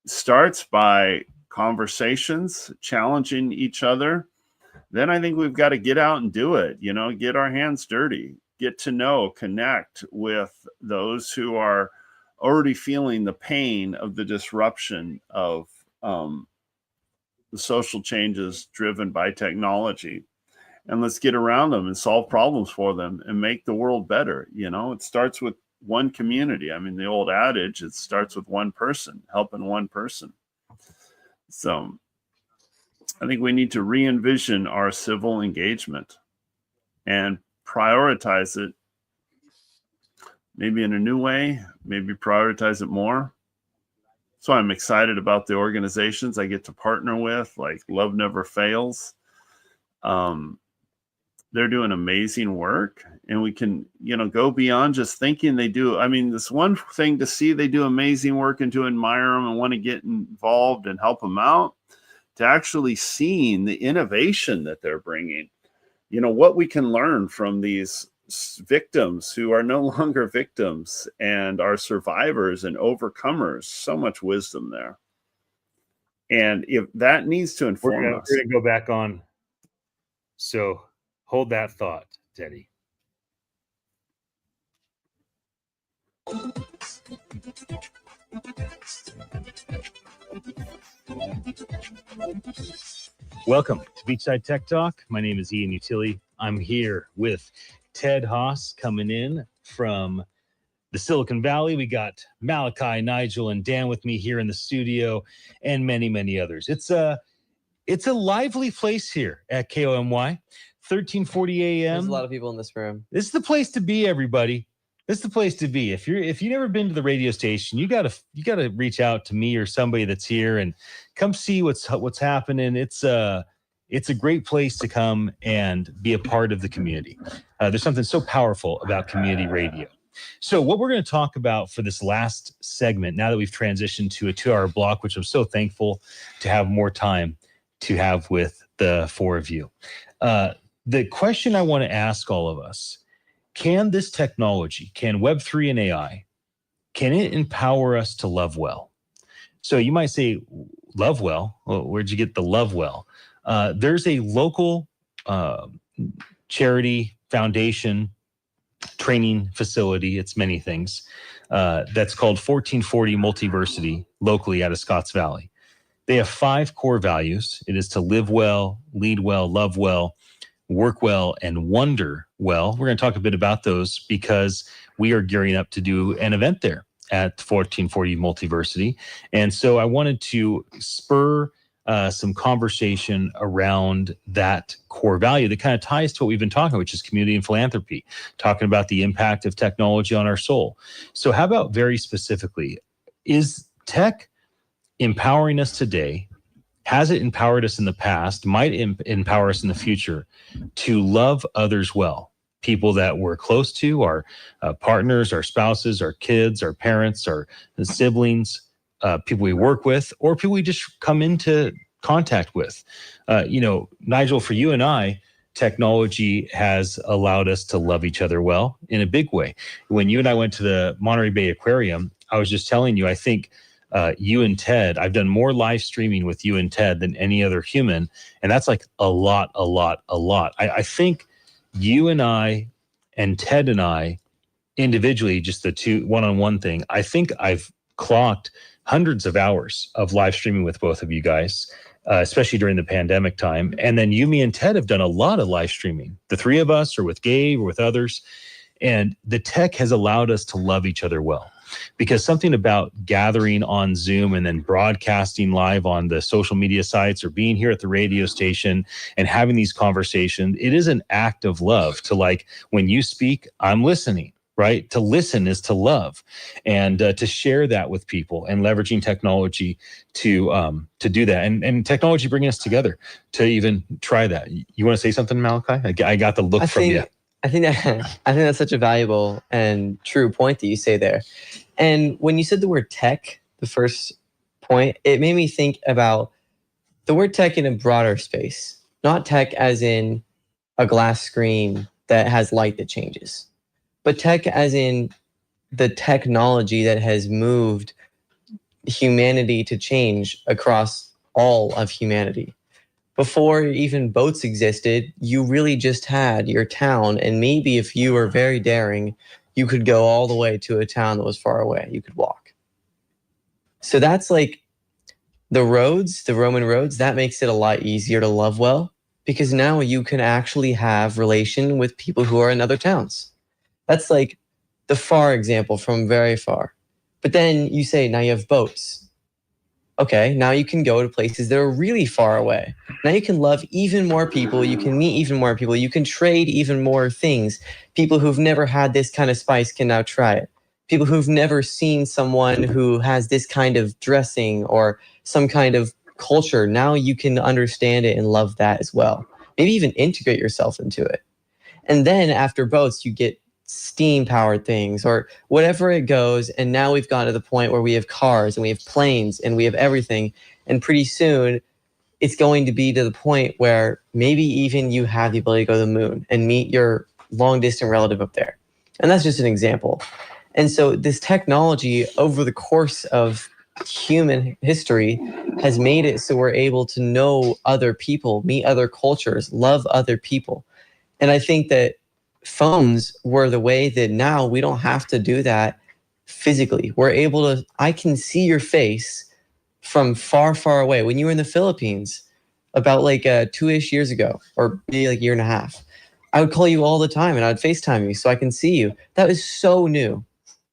starts by conversations, challenging each other. Then I think we've got to get out and do it, get our hands dirty, get to know, connect with those who are already feeling the pain of the disruption of the social changes driven by technology. And let's get around them and solve problems for them and make the world better. It starts with one community. I mean, the old adage, it starts with one person, helping one person. So I think we need to re-envision our civil engagement and prioritize it, maybe in a new way, maybe prioritize it more. So I'm excited about the organizations I get to partner with, like Love Never Fails. They're doing amazing work, and we can, go beyond just thinking they do. I mean, this one thing to see they do amazing work and to admire them and want to get involved and help them out, to actually seeing the innovation that they're bringing, what we can learn from these victims who are no longer victims and are survivors and overcomers. So much wisdom there. And if that needs to inform us. We're going to go back on. So hold that thought, Teddy. Welcome to Beachside Tech Talk. My name is Ian Utile. I'm here with Ted Hahs coming in from the Silicon Valley. We got Malakye, Nigel, and Dan with me here in the studio, and many, many others. It's a lively place here at KOMY, 1340 AM. There's a lot of people in this room. This is the place to be, everybody. This is the place to be. If you've never been to the radio station, you gotta reach out to me or somebody that's here and come see what's happening. It's a great place to come and be a part of the community. There's something so powerful about community radio. So what we're going to talk about for this last segment, now that we've transitioned to a 2-hour block, which I'm so thankful to have more time to have with the four of you. The question I want to ask all of us, can this technology, can Web3 and AI, can it empower us to love well? So you might say, love well? Well, where'd you get the love well? There's a local charity, foundation, training facility, it's many things, that's called 1440 Multiversity, locally out of Scotts Valley. They have 5 core values. It is to live well, lead well, love well, work well, and wonder well. We're going to talk a bit about those because we are gearing up to do an event there at 1440 Multiversity. And so I wanted to spur some conversation around that core value that kind of ties to what we've been talking about, which is community and philanthropy, talking about the impact of technology on our soul. So how about very specifically, is tech empowering us today? Has it empowered us in the past? Might empower us in the future to love others well? People that we're close to, our partners, our spouses, our kids, our parents, our siblings, people we work with, or people we just come into contact with. Nigel, for you and I, technology has allowed us to love each other well in a big way. When you and I went to the Monterey Bay Aquarium, I was just telling you, I think you and Ted, I've done more live streaming with you and Ted than any other human. And that's like a lot. I think you and I and Ted and I individually, just the two one-on-one thing, I think I've clocked hundreds of hours of live streaming with both of you guys, especially during the pandemic time. And then you, me, and Ted have done a lot of live streaming, the three of us or with Gabe or with others. And the tech has allowed us to love each other well. Because something about gathering on Zoom and then broadcasting live on the social media sites or being here at the radio station and having these conversations, it is an act of love to, like, when you speak, I'm listening, right? To listen is to love, and to share that with people, and leveraging technology to do that, and technology bringing us together to even try that. You want to say something, Malakye? I got the look from you. I think that's such a valuable and true point that you say there. And when you said the word tech, the first point, it made me think about the word tech in a broader space, not tech as in a glass screen that has light that changes, but tech as in the technology that has moved humanity to change across all of humanity. Before even boats existed, you really just had your town, and maybe if you were very daring, you could go all the way to a town that was far away. You could walk. So that's like the roads, the Roman roads, that makes it a lot easier to love well, because now you can actually have relation with people who are in other towns. That's like the far example from very far. But then you say, now you have boats. Okay, now you can go to places that are really far away. Now you can love even more people. You can meet even more people. You can trade even more things. People who've never had this kind of spice can now try it. People who've never seen someone who has this kind of dressing or some kind of culture, now you can understand it and love that as well. Maybe even integrate yourself into it. And then after boats, you get steam powered things or whatever it goes. And now we've gotten to the point where we have cars and we have planes and we have everything. And pretty soon it's going to be to the point where maybe even you have the ability to go to the moon and meet your long distance relative up there. And that's just an example. And so this technology over the course of human history has made it so we're able to know other people, meet other cultures, love other people. And I think that phones were the way that now we don't have to do that physically. We're able to, I can see your face from far, far away. When you were in the Philippines about like 2-ish years ago, or maybe like a year and a half, I would call you all the time and I'd FaceTime you so I can see you. That was so new.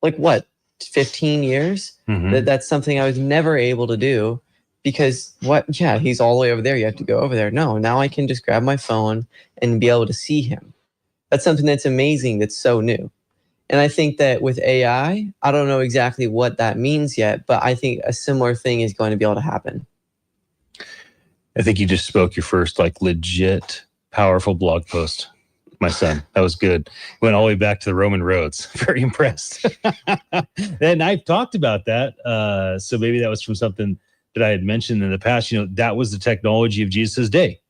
Like what, 15 years? Mm-hmm. That's something I was never able to do because he's all the way over there. You have to go over there. No, now I can just grab my phone and be able to see him. That's something that's amazing, that's so new. And I think that with AI, I don't know exactly what that means yet, but I think a similar thing is going to be able to happen. I think you just spoke your first like legit powerful blog post, my son. That was good. Went all the way back to the Roman roads. Very impressed. And I've talked about that. So maybe that was from something that I had mentioned in the past. That was the technology of Jesus' day.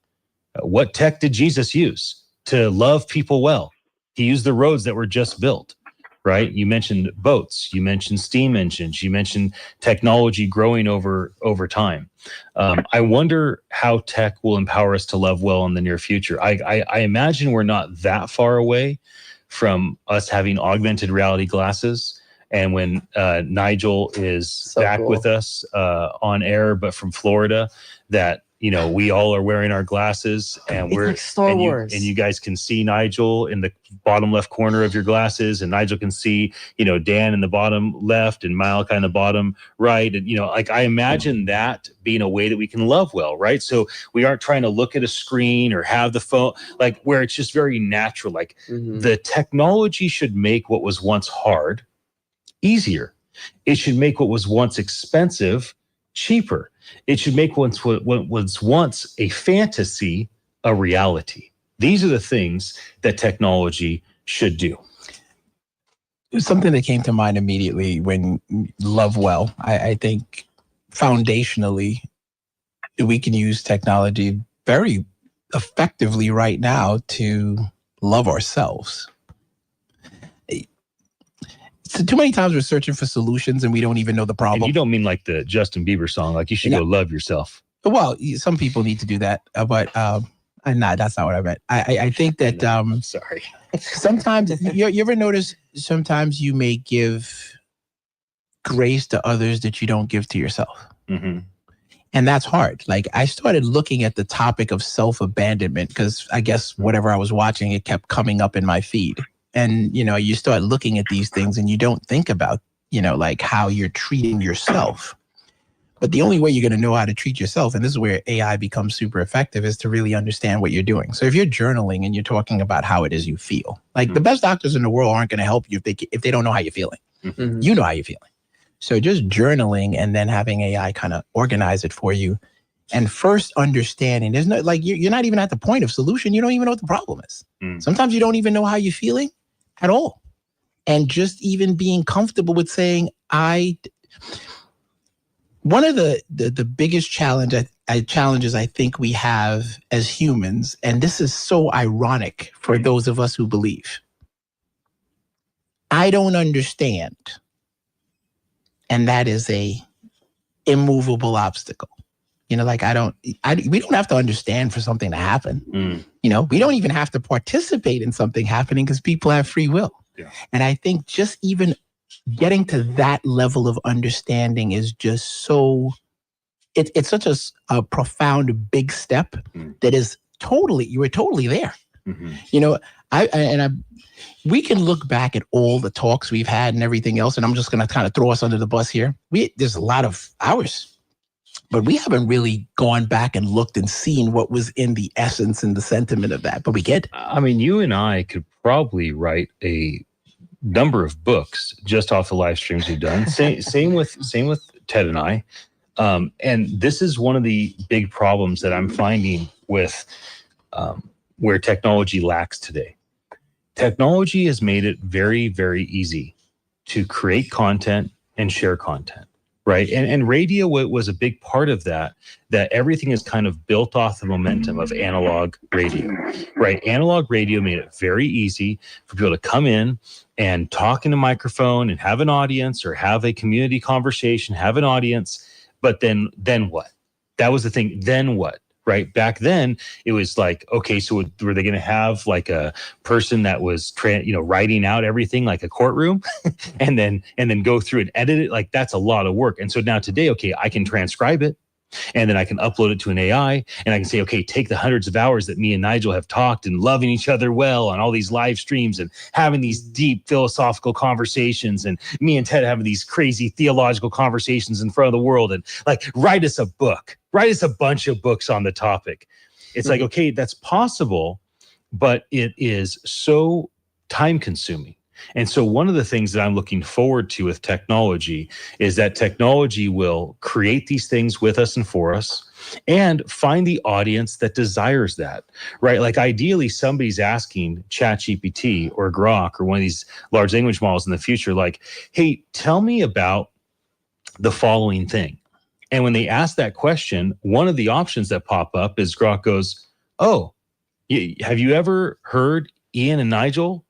What tech did Jesus use to love people well? He used the roads that were just built, right? You mentioned boats, you mentioned steam engines, you mentioned technology growing over time. I wonder how tech will empower us to love well in the near future. I imagine we're not that far away from us having augmented reality glasses. And when Nigel is back with us on air, but from Florida, that you know, we all are wearing our glasses, and It's like Star Wars. And you guys can see Nigel in the bottom left corner of your glasses, and Nigel can see, you know, Dan in the bottom left and Malakye in the bottom right. And, you know, like I imagine that being a way that we can love well, right? So we aren't trying to look at a screen or have the phone, like where it's just very natural. Like the technology should make what was once hard easier. It should make what was once expensive cheaper. It should make what was once a fantasy a reality. These are the things that technology should do. Something that came to mind immediately when love well, I think foundationally, we can use technology very effectively right now to love ourselves. So too many times we're searching for solutions and we don't even know the problem. And you don't mean like the Justin Bieber song, like you should go love yourself. Well, some people need to do that, but nah, that's not what I meant. I think that I'm sorry. Sometimes you ever notice sometimes you may give grace to others that you don't give to yourself. Mm-hmm. And that's hard. Like I started looking at the topic of self-abandonment because I guess whatever I was watching, it kept coming up in my feed. And, you know, you start looking at these things and you don't think about, you know, like how you're treating yourself. But the only way you're going to know how to treat yourself, and this is where AI becomes super effective, is to really understand what you're doing. So if you're journaling and you're talking about how it is you feel, like the best doctors in the world aren't going to help you if they don't know how you're feeling. Mm-hmm. You know how you're feeling. So just journaling and then having AI kind of organize it for you. And first understanding, there's no, like, you're not even at the point of solution. You don't even know what the problem is. Sometimes you don't even know how you're feeling at all. And just even being comfortable with saying, one of the biggest challenges I think we have as humans, and this is so ironic for those of us who believe, I don't understand. And that is a immovable obstacle. You know, like we don't have to understand for something to happen. You know, we don't even have to participate in something happening because people have free will. Yeah. And I think just even getting to that level of understanding is just so, it's such a profound, big step that is you were totally there. You know, we can look back at all the talks we've had and everything else, and I'm just going to kind of throw us under the bus here. There's a lot of hours. But we haven't really gone back and looked and seen what was in the essence and the sentiment of that. But we get. I mean, you and I could probably write a number of books just off the live streams we've done. Same with Ted and I. And this is one of the big problems that I'm finding with where technology lacks today. Technology has made it very, very easy to create content and share content. Right. And radio was a big part of that everything is kind of built off the momentum of analog radio. Right. Analog radio made it very easy for people to come in and talk in a microphone and have an audience or have a community conversation, have an audience. But then what? That was the thing. Then what? Right. Back then, it was like, okay, so were they going to have like a person that was, writing out everything like a courtroom and then go through and edit it? Like, that's a lot of work. And so now today, okay, I can transcribe it and then I can upload it to an AI and I can say, okay, take the hundreds of hours that me and Nigel have talked and loving each other well on all these live streams and having these deep philosophical conversations and me and Ted having these crazy theological conversations in front of the world and like, write us a book. Write us a bunch of books on the topic. It's like, okay, that's possible, but it is so time consuming. And so one of the things that I'm looking forward to with technology is that technology will create these things with us and for us and find the audience that desires that, right? Like ideally somebody's asking ChatGPT or Grok or one of these large language models in the future, like, hey, tell me about the following thing. And when they ask that question, one of the options that pop up is Grok goes, oh, have you ever heard Ian and Nigel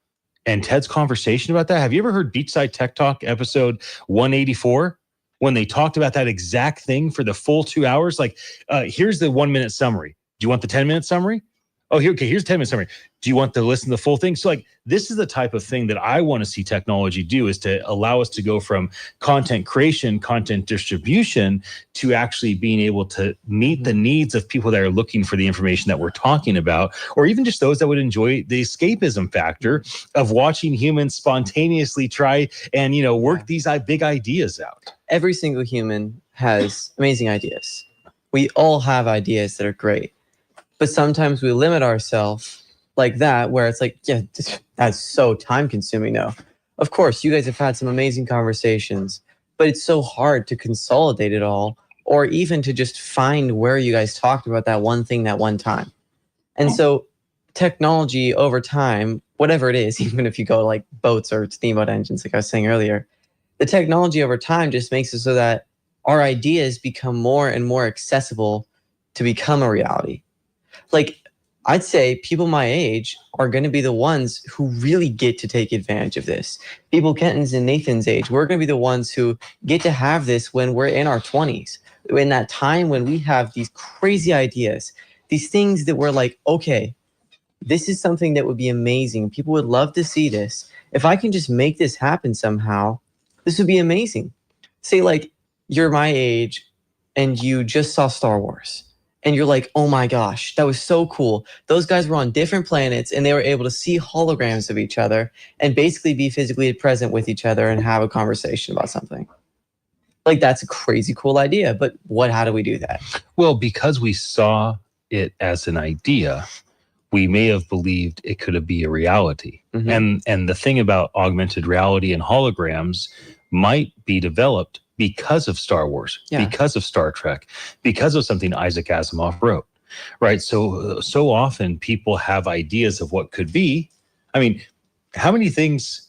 and Ted's conversation about that? Have you ever heard Beachside Tech Talk episode 184 when they talked about that exact thing for the full 2 hours? Like, here's the 1 minute summary. Do you want the 10-minute summary? Oh, here's 10 minutes summary. Do you want to listen to the full thing? So like, this is the type of thing that I want to see technology do, is to allow us to go from content creation, content distribution, to actually being able to meet the needs of people that are looking for the information that we're talking about, or even just those that would enjoy the escapism factor of watching humans spontaneously try and, work these big ideas out. Every single human has amazing ideas. We all have ideas that are great. But sometimes we limit ourselves like that, where it's like, yeah, that's so time consuming now. Of course, you guys have had some amazing conversations, but it's so hard to consolidate it all, or even to just find where you guys talked about that one thing that one time. And so technology over time, whatever it is, even if you go like boats or steamboat engines, like I was saying earlier, the technology over time just makes it so that our ideas become more and more accessible to become a reality. Like, I'd say people my age are going to be the ones who really get to take advantage of this. People Kenton's and Nathan's age, we're going to be the ones who get to have this when we're in our 20s, in that time when we have these crazy ideas, these things that we're like, okay, this is something that would be amazing. People would love to see this. If I can just make this happen somehow, this would be amazing. Say like you're my age and you just saw Star Wars. And you're like, oh my gosh, that was so cool. Those guys were on different planets and they were able to see holograms of each other and basically be physically present with each other and have a conversation about something. Like, that's a crazy cool idea. But how do we do that? Well, because we saw it as an idea, we may have believed it could be a reality. Mhm. And the thing about augmented reality and holograms might be developed because of Star Wars, because of Star Trek, because of something Isaac Asimov wrote, right? So often people have ideas of what could be. I mean, how many things,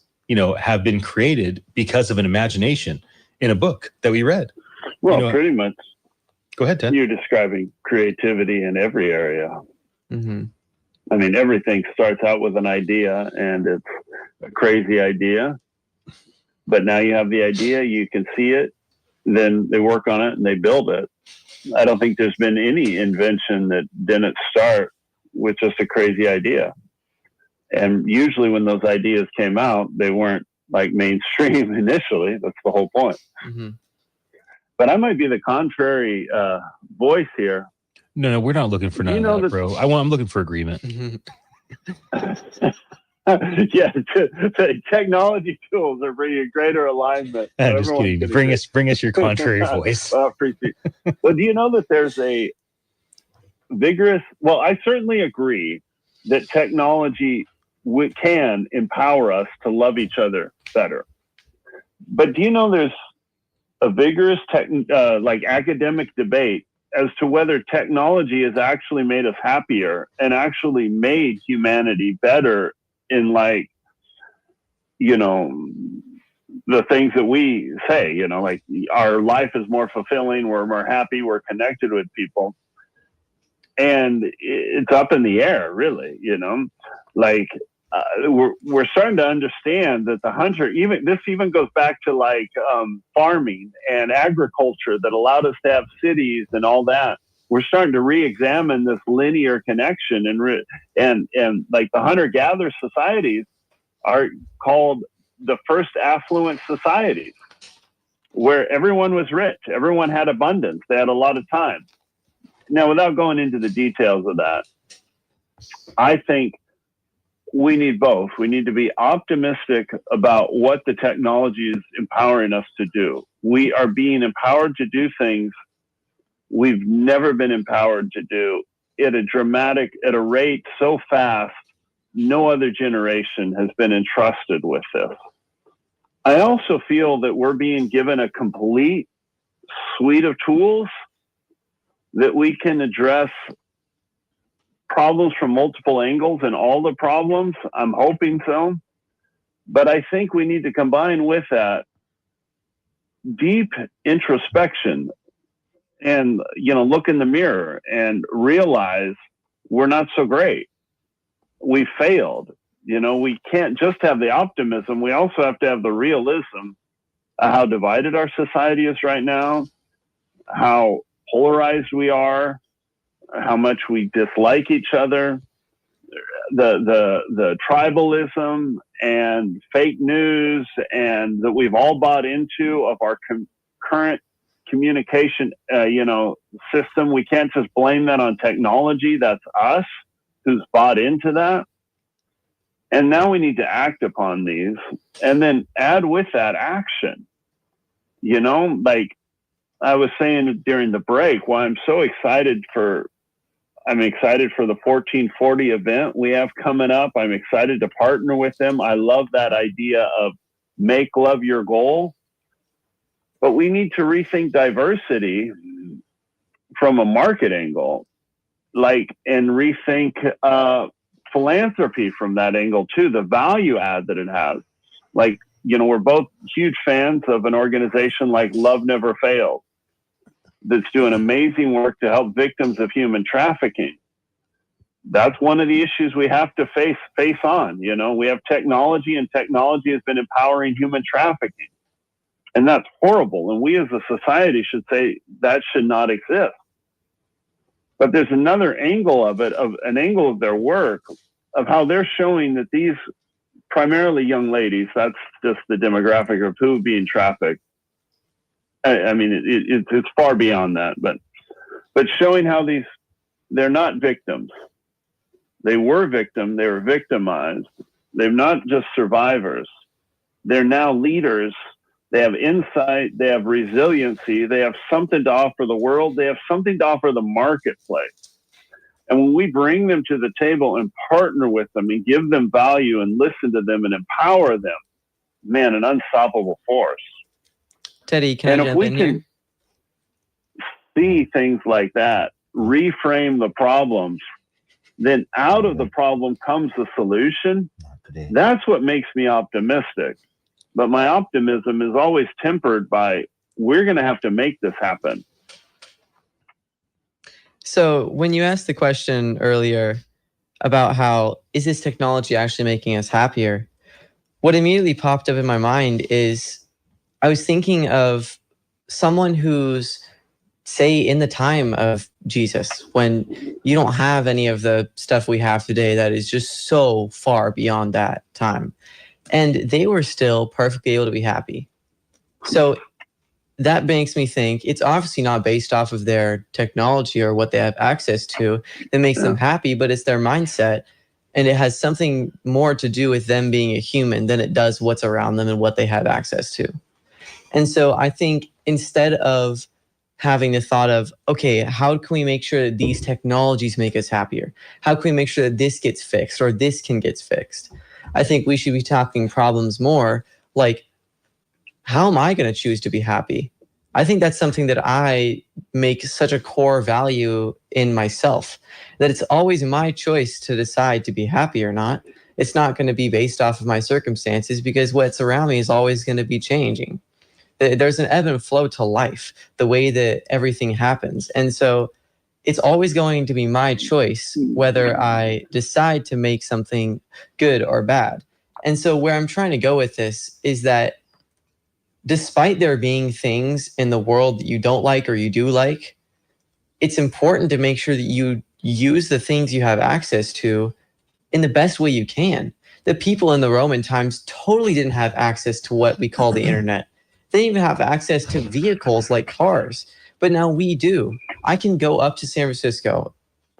have been created because of an imagination in a book that we read? Well, pretty much. Go ahead, Ted. You're describing creativity in every area. Mm-hmm. I mean, everything starts out with an idea, and it's a crazy idea. But now you have the idea, you can see it, then they work on it and they build it. I don't think there's been any invention that didn't start with just a crazy idea. And usually when those ideas came out, they weren't like mainstream initially. That's the whole point. Mm-hmm. But I might be the contrary voice here. No, we're not looking for none of that, bro. I'm looking for agreement. Yeah, the technology tools are bringing greater alignment. I'm just kidding. Bring us your contrary voice. Well, appreciate. Well, do you know that there's a vigorous? Well, I certainly agree that technology can empower us to love each other better. But do you know there's a vigorous like academic debate as to whether technology has actually made us happier and actually made humanity better in, like, the things that we say, like our life is more fulfilling, we're more happy, we're connected with people. And it's up in the air, really, like we're starting to understand that the hunter, this even goes back to like farming and agriculture that allowed us to have cities and all that. We're starting to re-examine this linear connection, and like the hunter-gatherer societies are called the first affluent societies, where everyone was rich, everyone had abundance, they had a lot of time. Now, without going into the details of that, I think we need both. We need to be optimistic about what the technology is empowering us to do. We are being empowered to do things we've never been empowered to do at a rate so fast, no other generation has been entrusted with this. I also feel that we're being given a complete suite of tools that we can address problems from multiple angles, and all the problems, I'm hoping so. But I think we need to combine with that deep introspection and, look in the mirror and realize we're not so great. We failed. We can't just have the optimism. We also have to have the realism of how divided our society is right now, how polarized we are, how much we dislike each other, the tribalism and fake news and that we've all bought into of our current communication, system. We can't just blame that on technology. That's us who's bought into that. And now we need to act upon these and then add with that action. Like I was saying during the break, why I'm excited for the 1440 event we have coming up. I'm excited to partner with them. I love that idea of make love your goal. But we need to rethink diversity from a market angle, and rethink philanthropy from that angle too, the value add that it has. We're both huge fans of an organization like Love Never Fails that's doing amazing work to help victims of human trafficking. That's one of the issues we have to face on. We have technology, and technology has been empowering human trafficking. And that's horrible. And we as a society should say that should not exist. But there's another angle of it, of an angle of their work, of how they're showing that these primarily young ladies, that's just the demographic of who being trafficked. I mean, it's far beyond that, but showing how they're not victims. They were victims. They were victimized. They're not just survivors. They're now leaders. They have insight. They have resiliency. They have something to offer the world. They have something to offer the marketplace. And when we bring them to the table and partner with them and give them value and listen to them and empower them, man, an unstoppable force. Teddy, can I jump in here? And if we can see things like that, reframe the problems, then out of the problem comes the solution. That's what makes me optimistic. But my optimism is always tempered by, we're going to have to make this happen. So when you asked the question earlier about how, is this technology actually making us happier? What immediately popped up in my mind is, I was thinking of someone who's, say, in the time of Jesus, when you don't have any of the stuff we have today that is just so far beyond that time. And they were still perfectly able to be happy. So that makes me think it's obviously not based off of their technology or what they have access to that makes them happy, but it's their mindset. And it has something more to do with them being a human than it does what's around them and what they have access to. And so I think instead of having the thought of, okay, how can we make sure that these technologies make us happier? How can we make sure that this gets fixed or this can get fixed? I think we should be talking problems more like, how am I going to choose to be happy? I think that's something that I make such a core value in myself, that it's always my choice to decide to be happy or not. It's not going to be based off of my circumstances, because what's around me is always going to be changing. There's an ebb and flow to life, the way that everything happens. And so it's always going to be my choice whether I decide to make something good or bad. And so where I'm trying to go with this is that despite there being things in the world that you don't like or you do like, it's important to make sure that you use the things you have access to in the best way you can. The people in the Roman times totally didn't have access to what we call the internet. They didn't even have access to vehicles like cars, but now we do. I can go up to San Francisco.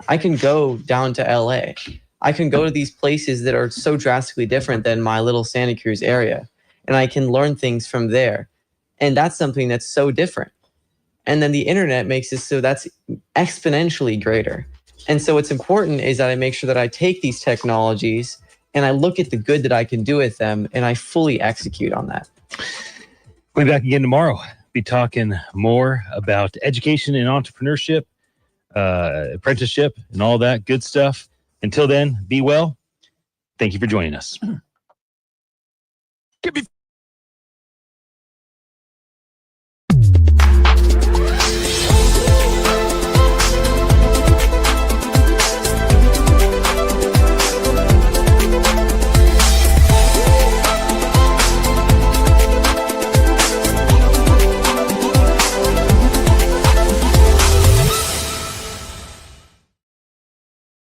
I can go down to LA. I can go to these places that are so drastically different than my little Santa Cruz area, and I can learn things from there. And that's something that's so different. And then the internet makes it so that's exponentially greater. And so what's important is that I make sure that I take these technologies and I look at the good that I can do with them, and I fully execute on that. We'll be back again tomorrow. Be talking more about education and entrepreneurship, apprenticeship, and all that good stuff. Until then, be well. Thank you for joining us.